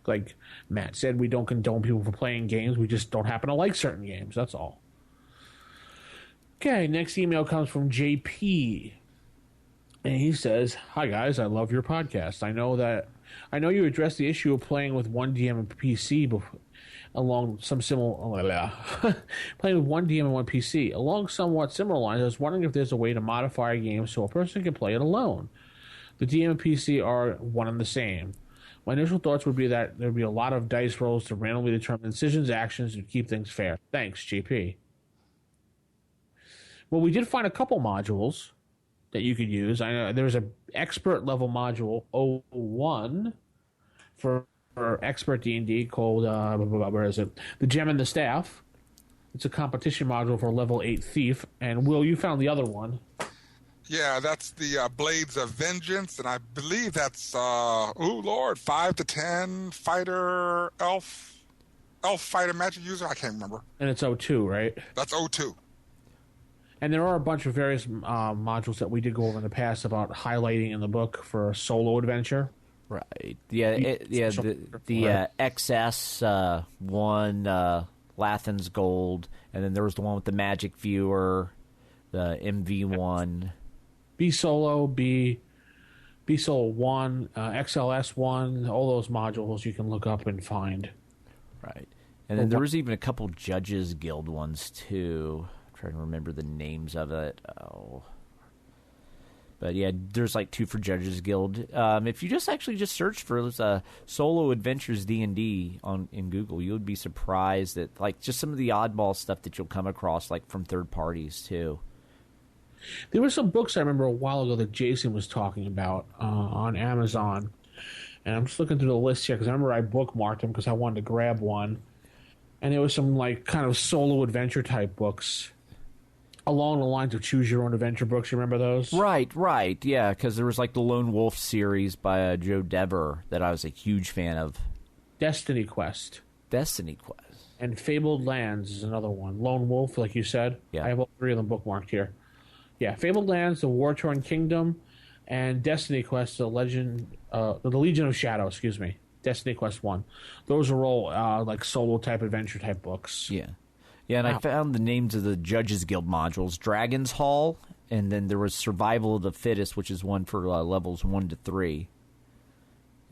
Like Matt said, we don't condone people for playing games. We just don't happen to like certain games. That's all. Okay, next email comes from JP. And he says, "Hi guys, I love your podcast. I know you addressed the issue of playing with one DM and PC along some similar playing with one DM and one PC. Along somewhat similar lines, I was wondering if there's a way to modify a game so a person can play it alone. The DM and PC are one and the same. My initial thoughts would be that there would be a lot of dice rolls to randomly determine decisions, actions, and keep things fair. Thanks, JP. Well, we did find a couple modules that you could use. I know there's an expert level module 01 for expert D&D called where is it? The Gem and the Staff. It's a competition module for level 8 Thief. And Will, you found the other one. Yeah, that's the Blades of Vengeance, and I believe that's 5 to 10 fighter elf fighter magic user. I can't remember. And it's 02, right? That's 02. And there are a bunch of various modules that we did go over in the past about highlighting in the book for a solo adventure. Right. Yeah. The XS one, Lathan's Gold, and then there was the one with the Magic Viewer, the MV1. B Solo, B Solo 1, XLS 1, all those modules you can look up and find. Right. And then there was even a couple Judges Guild ones, too. I'm trying to remember the names of it. Oh. But yeah, there's like 2 for Judges Guild. If you just search for Solo Adventures D&D in Google, you would be surprised at like just some of the oddball stuff that you'll come across, like from third parties too. There were some books I remember a while ago that Jason was talking about on Amazon, and I'm just looking through the list here because I remember I bookmarked them because I wanted to grab one, and there was some like kind of solo adventure type books. Along the lines of Choose Your Own Adventure books, you remember those? Right, yeah, because there was like the Lone Wolf series by Joe Dever that I was a huge fan of. Destiny Quest. And Fabled Lands is another one. Lone Wolf, like you said. Yeah. I have all 3 of them bookmarked here. Yeah, Fabled Lands, The War-Torn Kingdom, and Destiny Quest, the Legion of Shadow, excuse me. Destiny Quest 1. Those are all like solo-type, adventure-type books. Yeah. Yeah, and I found the names of the Judges Guild modules. Dragon's Hall, and then there was Survival of the Fittest, which is one for levels 1 to 3.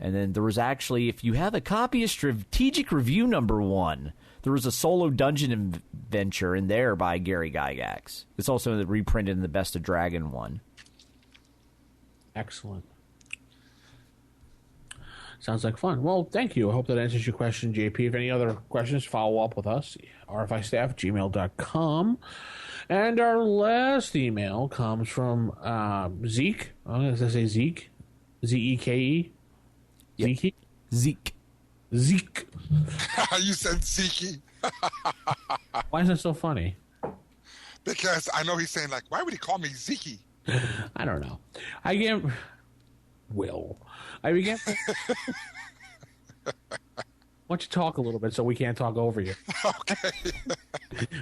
And then there was actually, if you have a copy of Strategic Review number 1, there was a solo dungeon adventure in there by Gary Gygax. It's also reprinted in the Best of Dragon one. Excellent. Sounds like fun. Well, thank you. I hope that answers your question, JP. If any other questions, follow up with us, rfistaff@gmail.com. And our last email comes from Zeke. I'm going to say Zeke. Z-E-K-E? Yep. Zeke? Zeke. You said Zeke. Why is that so funny? Because I know he's saying, like, why would he call me Zeke? I don't know. I began. Why don't you talk a little bit so we can't talk over you? Okay.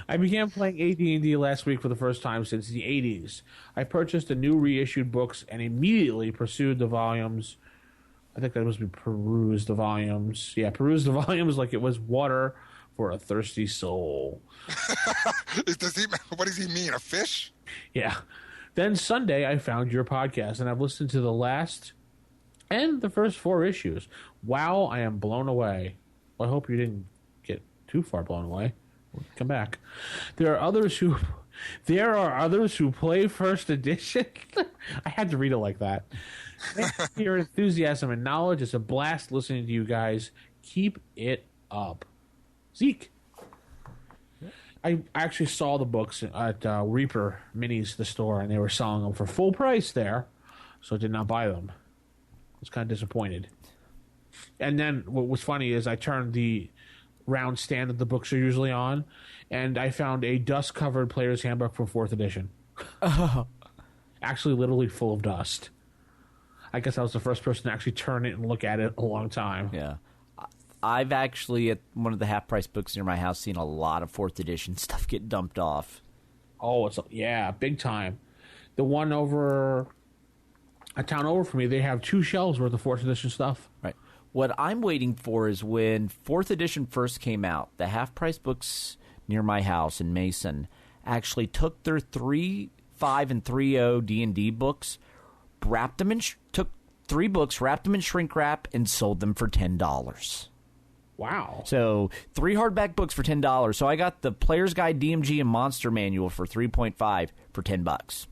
I began playing AD&D last week for the first time since the 80s. I purchased the new reissued books and immediately pursued the volumes. I think that must be perused the volumes. Yeah, perused the volumes like it was water for a thirsty soul. What does he mean, a fish? Yeah. Then Sunday, I found your podcast, and I've listened to the last and the first 4 issues. Wow, I am blown away. Well, I hope you didn't get too far blown away. Come back. There are others who play first edition. I had to read it like that. Thanks for your enthusiasm and knowledge. It's a blast listening to you guys. Keep it up. Zeke. I actually saw the books at Reaper Minis, the store, and they were selling them for full price there, so I did not buy them. I was kind of disappointed. And then what was funny is I turned the round stand that the books are usually on, and I found a dust-covered Player's Handbook for 4th edition. Oh. Actually, literally full of dust. I guess I was the first person to actually turn it and look at it in a long time. Yeah. I've actually, at one of the half-price books near my house, seen a lot of 4th edition stuff get dumped off. Oh, yeah, big time. The one over, a town over from me, they have 2 shelves worth of 4th edition stuff. Right. What I'm waiting for is when 4th edition first came out, the half-price books near my house in Mason actually took their 3.5 and 3.0 D&D books, took 3 books, wrapped them in shrink wrap, and sold them for $10. Wow. So 3 hardback books for $10. So I got the Player's Guide, DMG, and Monster Manual for $3.5 for $10.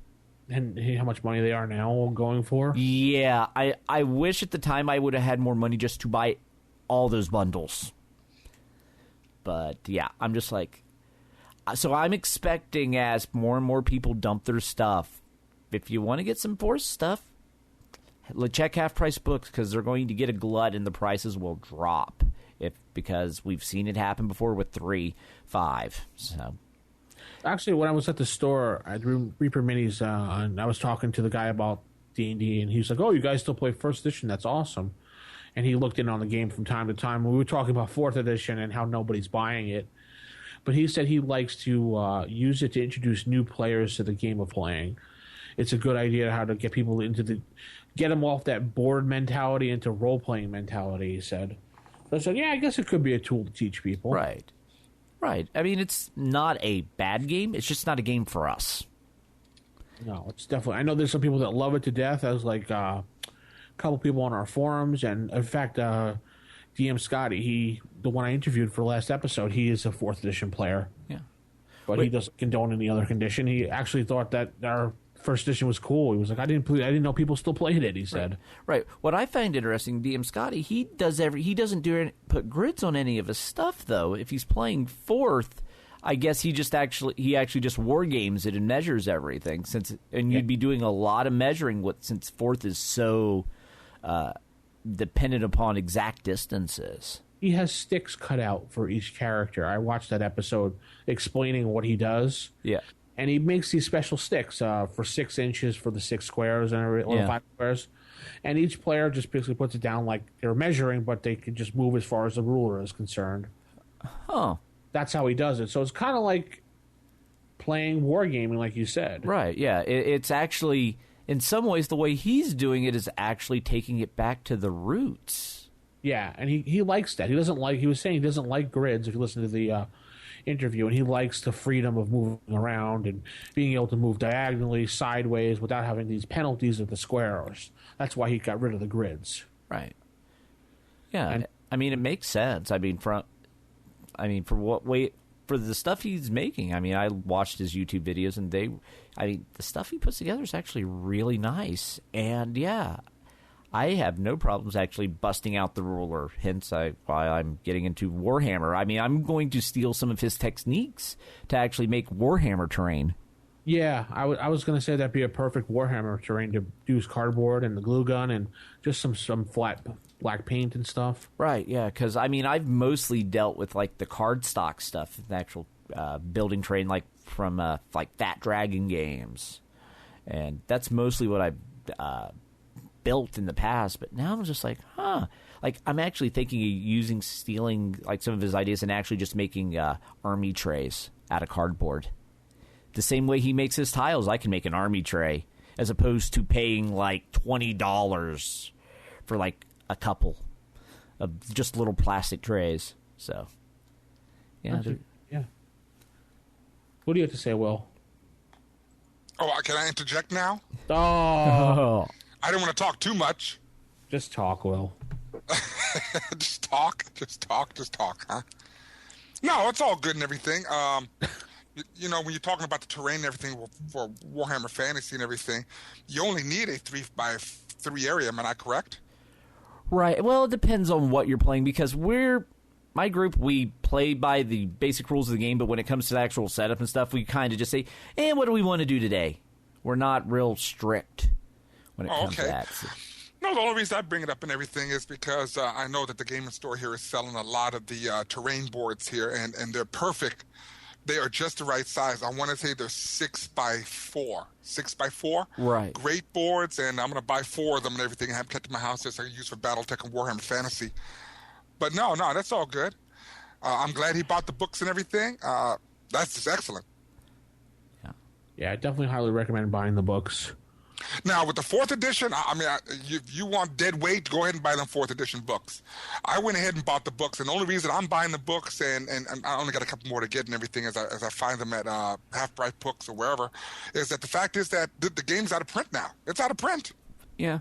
And how much money they are now going for? Yeah, I wish at the time I would have had more money just to buy all those bundles. But yeah, I'm just like, so I'm expecting as more and more people dump their stuff, if you want to get some Force stuff, check half-price books because they're going to get a glut and the prices will drop. Because we've seen it happen before with 3.5. So, actually, when I was at the store at Reaper Minis, and I was talking to the guy about D&D, and he was like, "Oh, you guys still play first edition? That's awesome." And he looked in on the game from time to time. We were talking about 4th edition and how nobody's buying it, but he said he likes to use it to introduce new players to the game of playing. it's a good idea how to get people get them off that board mentality into role playing mentality. He said. So I said, yeah, I guess it could be a tool to teach people. Right. I mean, it's not a bad game. It's just not a game for us. No, it's definitely. I know there's some people that love it to death. I was like a couple people on our forums, and in fact, DM Scotty, the one I interviewed for last episode, he is a 4th edition player. Yeah, but he doesn't condone any other condition. He actually thought that our 1st edition was cool. He was like, I didn't know people still played it. He said, right. What I find interesting, DM Scotty, he doesn't put grids on any of his stuff though. If he's playing 4th, I guess he actually just war games it and measures everything. You'd be doing a lot of measuring since 4th is so dependent upon exact distances. He has sticks cut out for each character. I watched that episode explaining what he does. Yeah. And he makes these special sticks for 6 inches for the 6 squares or 5 squares. And each player just basically puts it down like they're measuring, but they can just move as far as the ruler is concerned. Huh. That's how he does it. So it's kind of like playing wargaming, like you said. Right, yeah. It's actually, in some ways, the way he's doing it is actually taking it back to the roots. Yeah, and he likes that. He was saying he doesn't like grids, if you listen to the interview, and he likes the freedom of moving around and being able to move diagonally, sideways, without having these penalties of the squares. That's why he got rid of the grids. Right. Yeah, I mean, it makes sense. For the stuff he's making. I mean, I watched his YouTube videos, and the stuff he puts together is actually really nice. And yeah, I have no problems actually busting out the ruler, hence why I'm getting into Warhammer. I mean, I'm going to steal some of his techniques to actually make Warhammer terrain. Yeah, I was going to say that'd be a perfect Warhammer terrain to use cardboard and the glue gun and just some flat black paint and stuff. Right, yeah, because, I mean, I've mostly dealt with, like, the cardstock stuff, the actual building terrain, like, from, like, Fat Dragon games. And that's mostly what I've built in the past, but now I'm just like, like I'm actually thinking of stealing like some of his ideas and actually just making army trays out of cardboard. The same way he makes his tiles, I can make an army tray, as opposed to paying like $20 for like a couple of just little plastic trays. So, yeah. What do you have to say, Will? Oh, can I interject now? Oh. I don't want to talk too much. Just talk, Will. Just talk, huh? No, it's all good and everything. You know, when you're talking about the terrain and everything for Warhammer Fantasy and everything, you only need a 3x3 area. Am I not correct? Right. Well, it depends on what you're playing, because my group, we play by the basic rules of the game, but when it comes to the actual setup and stuff, we kind of just say, what do we want to do today? We're not real strict when it comes to that. So. No, the only reason I bring it up and everything is because I know that the gaming store here is selling a lot of the terrain boards here, and they're perfect. They are just the right size. I want to say they're 6x4. 6x4. Right. Great boards, and I'm going to buy 4 of them and everything and have kept in my house so I can use for Battletech and Warhammer Fantasy. But no, that's all good. I'm glad he bought the books and everything. That's just excellent. Yeah, I definitely highly recommend buying the books. Now, with the 4th edition, if you want dead weight, go ahead and buy them 4th edition books. I went ahead and bought the books, and the only reason I'm buying the books, and I only got a couple more to get and everything as I find them at Half-Price Books or wherever, is that the fact is that the game's out of print now. It's out of print. Yeah.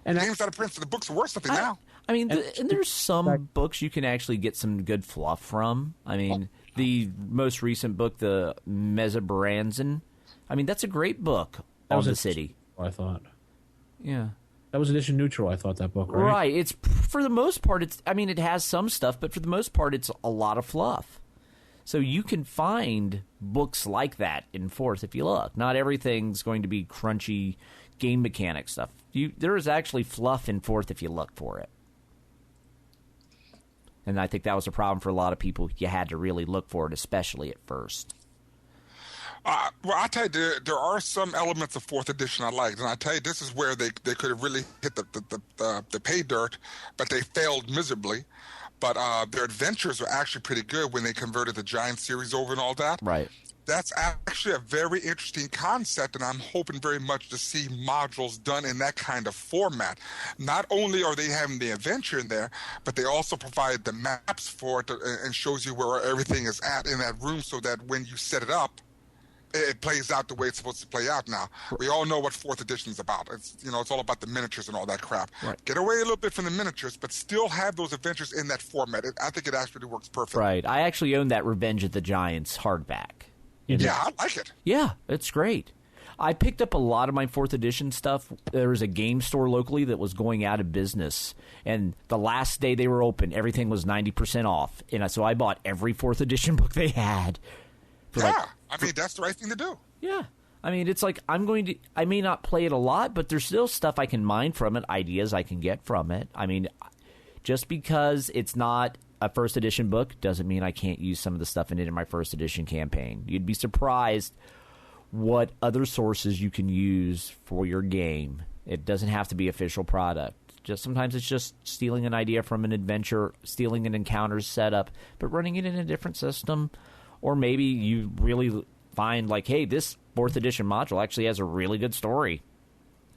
And the game's out of print, so the books are worth something now. I mean, and there's some books you can actually get some good fluff from. I mean, the most recent book, the Mesobaranzan, I mean, that's a great book on the city. I thought. Yeah. That was edition neutral, I thought, that book, right? Right. It's, for the most part, it has some stuff, but for the most part, it's a lot of fluff. So you can find books like that in 4th if you look. Not everything's going to be crunchy game mechanic stuff. There is actually fluff in 4th if you look for it. And I think that was a problem for a lot of people. You had to really look for it, especially at first. Well, I tell you, there are some elements of 4th edition I liked, and I tell you, this is where they could have really hit the pay dirt, but they failed miserably. But their adventures were actually pretty good when they converted the Giant series over and all that. Right. That's actually a very interesting concept, and I'm hoping very much to see modules done in that kind of format. Not only are they having the adventure in there, but they also provide the maps for it and shows you where everything is at in that room, so that when you set it up, it plays out the way it's supposed to play out. Now, we all know what 4th edition is about. It's all about the miniatures and all that crap. Right. Get away a little bit from the miniatures, but still have those adventures in that format. I think it actually works perfectly. Right. I actually own that Revenge of the Giants hardback. Yeah, I like it. Yeah, it's great. I picked up a lot of my 4th edition stuff. There was a game store locally that was going out of business, and the last day they were open, everything was 90% off. And so I bought every 4th edition book they had. That's the right thing to do. Yeah. I mean, it's like I may not play it a lot, but there's still stuff I can mine from it, ideas I can get from it. I mean, just because it's not a 1st edition book doesn't mean I can't use some of the stuff in it in my 1st edition campaign. You'd be surprised what other sources you can use for your game. It doesn't have to be official product. Sometimes it's just stealing an idea from an adventure, stealing an encounter's setup, but running it in a different system. Or maybe you really find like, hey, this 4th edition module actually has a really good story.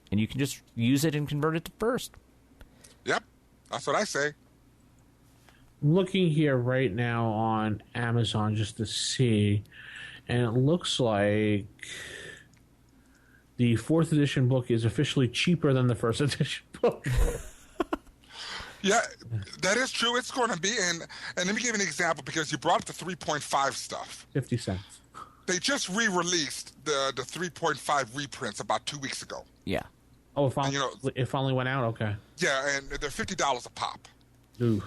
And you can just use it and convert it to 1st. Yep, that's what I say. I'm looking here right now on Amazon just to see, and it looks like the 4th edition book is officially cheaper than the 1st edition book. Yeah, that is true. It's going to be. And let me give you an example, because you brought up the 3.5 stuff. 50 cents. They just re-released the 3.5 reprints about 2 weeks ago. Yeah. Oh, it finally went out? Okay. Yeah, and they're $50 a pop. Ooh.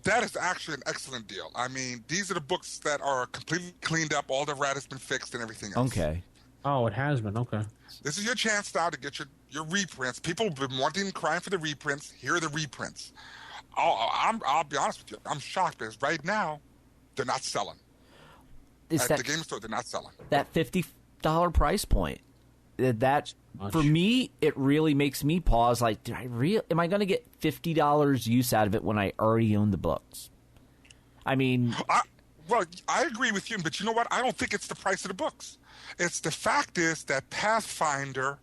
That is actually an excellent deal. I mean, these are the books that are completely cleaned up. All the rat has been fixed and everything else. Okay. Oh, it has been. Okay. This is your chance now to get your reprints. People have been wanting and crying for the reprints. Here are the reprints. I'll be honest with you. I'm shocked because right now, they're not selling. At the game store, they're not selling. That $50 price point. That for me, it really makes me pause. Like, am I going to get $50 use out of it when I already own the books? I mean, I agree with you, but you know what? I don't think it's the price of the books. It's the fact is that Pathfinder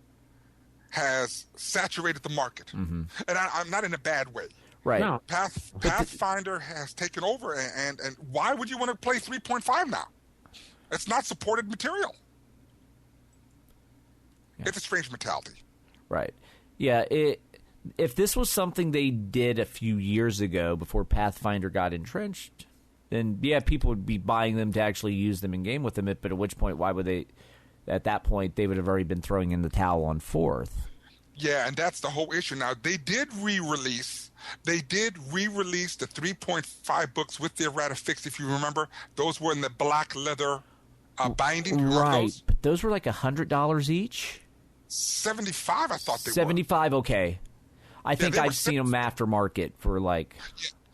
has saturated the market, and I'm not in a bad way. Right. No. Pathfinder has taken over, and why would you want to play 3.5 now? It's not supported material. Yeah. It's a strange mentality. Right. Yeah. If this was something they did a few years ago before Pathfinder got entrenched, then yeah, people would be buying them to actually use them in game with them. But at which point, why would they? At that point, they would have already been throwing in the towel on 4th. Yeah, and that's the whole issue. Now they did re-release the 3.5 books with the errata fixed. If you remember, those were in the black leather binding. Right, but those were like $100 each. 75, I thought they were. 75, okay. I think I've seen them aftermarket for like.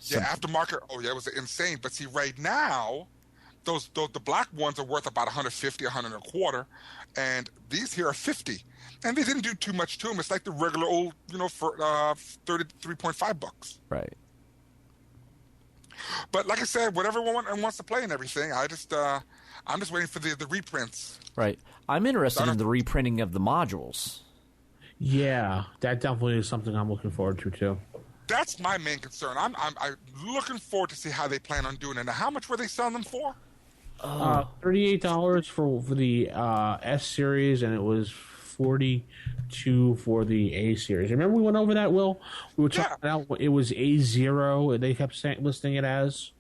Yeah, aftermarket. Oh yeah, it was insane. But see, right now, the black ones are worth about $150, $125, and these here are $50. And they didn't do too much to them. It's like the regular old, for 33.5 bucks. Right. But like I said, whatever one wants to play and everything, I'm just waiting for the reprints. Right. I'm interested in the reprinting of the modules. Yeah, that definitely is something I'm looking forward to too. That's my main concern. I'm looking forward to see how they plan on doing it. Now, how much were they selling them for? $38 for the S series, and it was $42 for the A series. Remember we went over that, Will? We were talking about it was A0. They kept listing it as.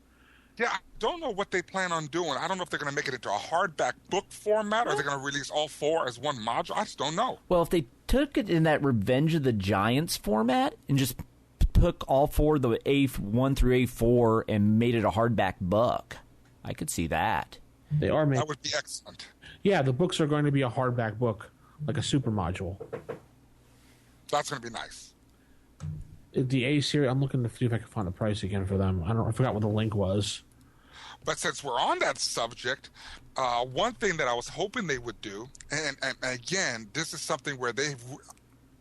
Yeah, I don't know what they plan on doing. I don't know if they're going to make it into a hardback book format or they're going to release all 4 as one module. I just don't know. Well, if they took it in that Revenge of the Giants format and just took all 4, the A1 through A4, and made it a hardback book, I could see that. They are making. That would be excellent. Yeah, the books are going to be a hardback book, like a super module. That's going to be nice. The A series, I'm looking to see if I can find a price again for them. I forgot what the link was. But since we're on that subject, one thing that I was hoping they would do, and again, this is something where they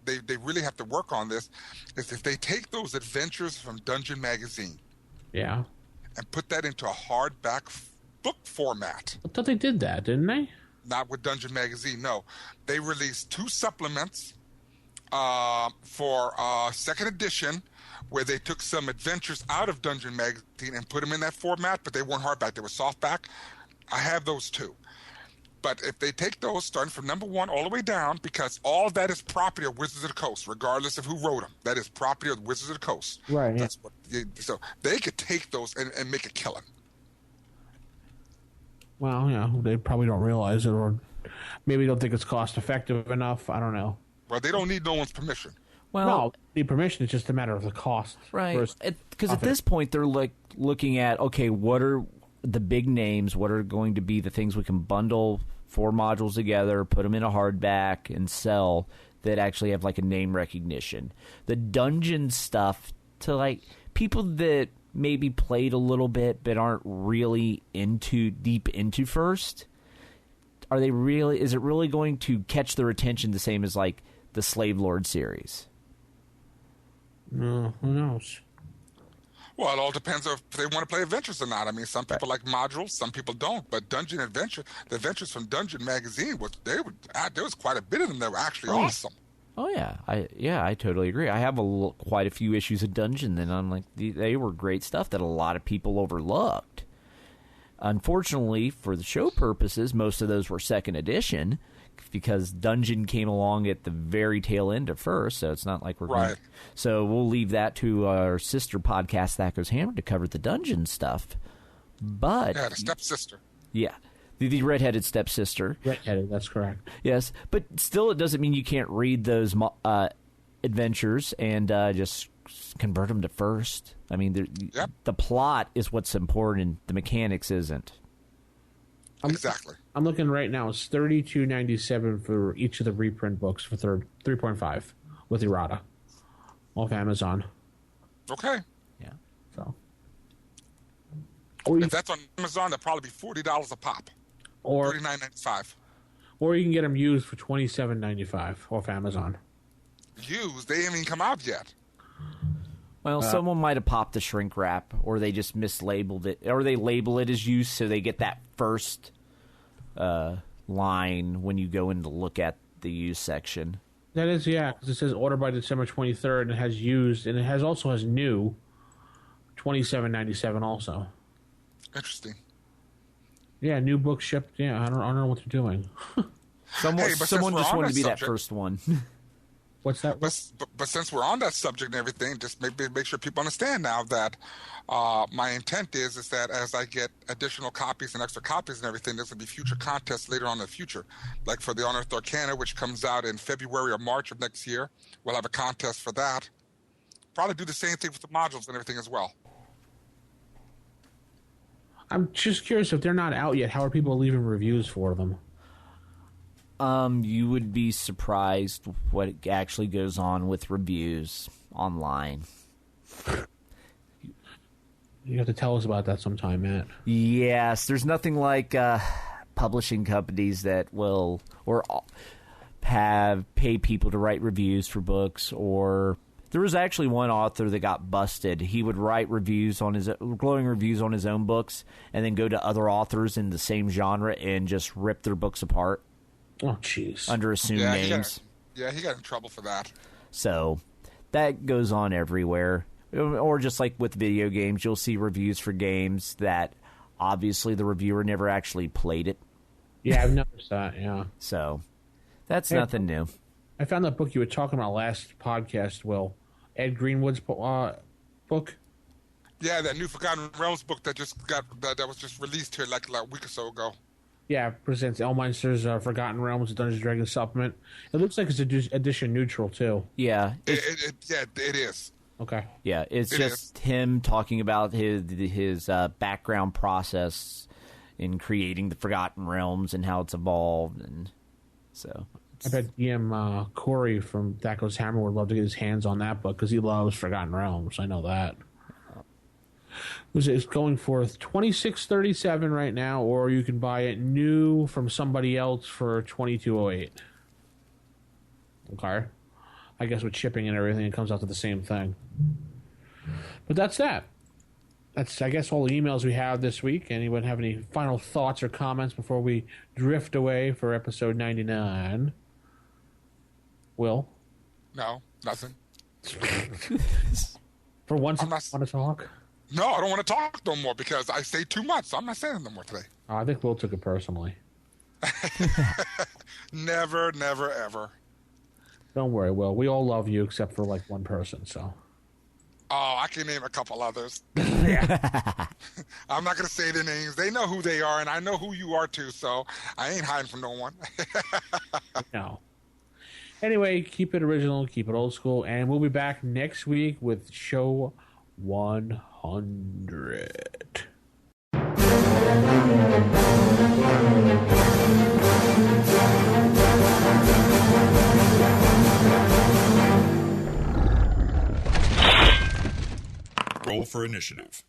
really have to work on this, is if they take those adventures from Dungeon Magazine, yeah, and put that into a hardback book format. I thought they did that, didn't they? Not with Dungeon Magazine, no. They released 2 supplements for second edition, where they took some adventures out of Dungeon Magazine and put them in that format, but they weren't hardback. They were softback. I have those too. But if they take those, starting from number 1 all the way down, because all of that is property of Wizards of the Coast, regardless of who wrote them. That is property of Wizards of the Coast. Right. Yeah. That's what. So they could take those and make a killing. Well, yeah, they probably don't realize it, or maybe don't think it's cost effective enough. I don't know. Well, they don't need no one's permission. Well, No, the permission is just a matter of the cost. right. Because at this point, they're like looking at, okay, what are the big names? What are going to be the things we can bundle 4 modules together, put them in a hardback, and sell that actually have like a name recognition? The dungeon stuff to like people that maybe played a little bit but aren't really deep into first. Are they really? Is it really going to catch their attention the same as like the Slave Lord series? No, who knows? Well, it all depends on if they want to play adventures or not. I mean, some people like modules, some people don't. But Dungeon Adventure, the adventures from Dungeon Magazine, there was quite a bit of them that were actually awesome. Oh yeah, I totally agree. I have quite a few issues of Dungeon, and I'm like, they were great stuff that a lot of people overlooked. Unfortunately, for the show purposes, most of those were second edition because Dungeon came along at the very tail end of first, so it's not like we're right. So we'll leave that to our sister podcast, That Goes Hammer, to cover the Dungeon stuff. But yeah, the stepsister. Yeah. The redheaded stepsister. Redheaded, that's correct. Yes, but still it doesn't mean you can't read those adventures and just convert them to first. I mean, the plot is what's important. The mechanics isn't. Exactly. I'm looking right now. It's $32.97 for each of the reprint books for 3.5 with errata off Amazon. Okay. Yeah. So, if that's on Amazon, they'll probably be $40 a pop. Or $39.95. Or you can get them used for $27.95 off Amazon. Used? They haven't even come out yet. Well, someone might have popped the shrink wrap, or they just mislabeled it, or they label it as used so they get that first line when you go in to look at the used section. That is, yeah, because it says order by December 23rd, and it has used, and it also has new, $27.97 also. Interesting. Yeah, new book shipped. Yeah, I don't know what they're doing. Someone just wanted to be that first one. What's that? But since we're on that subject and everything, just make sure people understand now that my intent is that as I get additional copies and extra copies and everything, there's going to be future contests later on in the future. Like for the Unearthed Arcana, which comes out in February or March of next year, we'll have a contest for that. Probably do the same thing with the modules and everything as well. I'm just curious, if they're not out yet, how are people leaving reviews for them? You would be surprised what actually goes on with reviews online. You have to tell us about that sometime, Matt. Yes, there's nothing like publishing companies that will pay people to write reviews for books. Or there was actually one author that got busted. He would write glowing reviews on his own books, and then go to other authors in the same genre and just rip their books apart. Oh, jeez. Under assumed names. He got in trouble for that. So that goes on everywhere. Or just like with video games, you'll see reviews for games that obviously the reviewer never actually played it. Yeah, I've noticed that, yeah. So that's nothing new. I found that book you were talking about last podcast, Will. Ed Greenwood's book. Yeah, that new Forgotten Realms book that was just released here like a week or so ago. Yeah, presents Elminster's Forgotten Realms, Dungeons & Dragons supplement. It looks like it's edition neutral, too. Yeah. It is. Okay. Yeah, it's just him talking about his background process in creating the Forgotten Realms and how it's evolved. And so I bet DM Corey from That Goes Hammer would love to get his hands on that book because he loves Forgotten Realms. I know that. It's going for $26.37 right now, or you can buy it new from somebody else for $22.08. Okay, I guess with shipping and everything, it comes out to the same thing. But that's that. That's, I guess, all the emails we have this week. Anyone have any final thoughts or comments before we drift away for episode 99? Will? No, nothing. For once, you want to talk? No, I don't want to talk no more because I say too much. So I'm not saying no more today. I think Will took it personally. Never, never, ever. Don't worry, Will. We all love you except for like one person, so. Oh, I can name a couple others. Yeah. I'm not going to say their names. They know who they are, and I know who you are too, so I ain't hiding from no one. No. Anyway, keep it original, keep it old school, and we'll be back next week with show 100. Roll for initiative.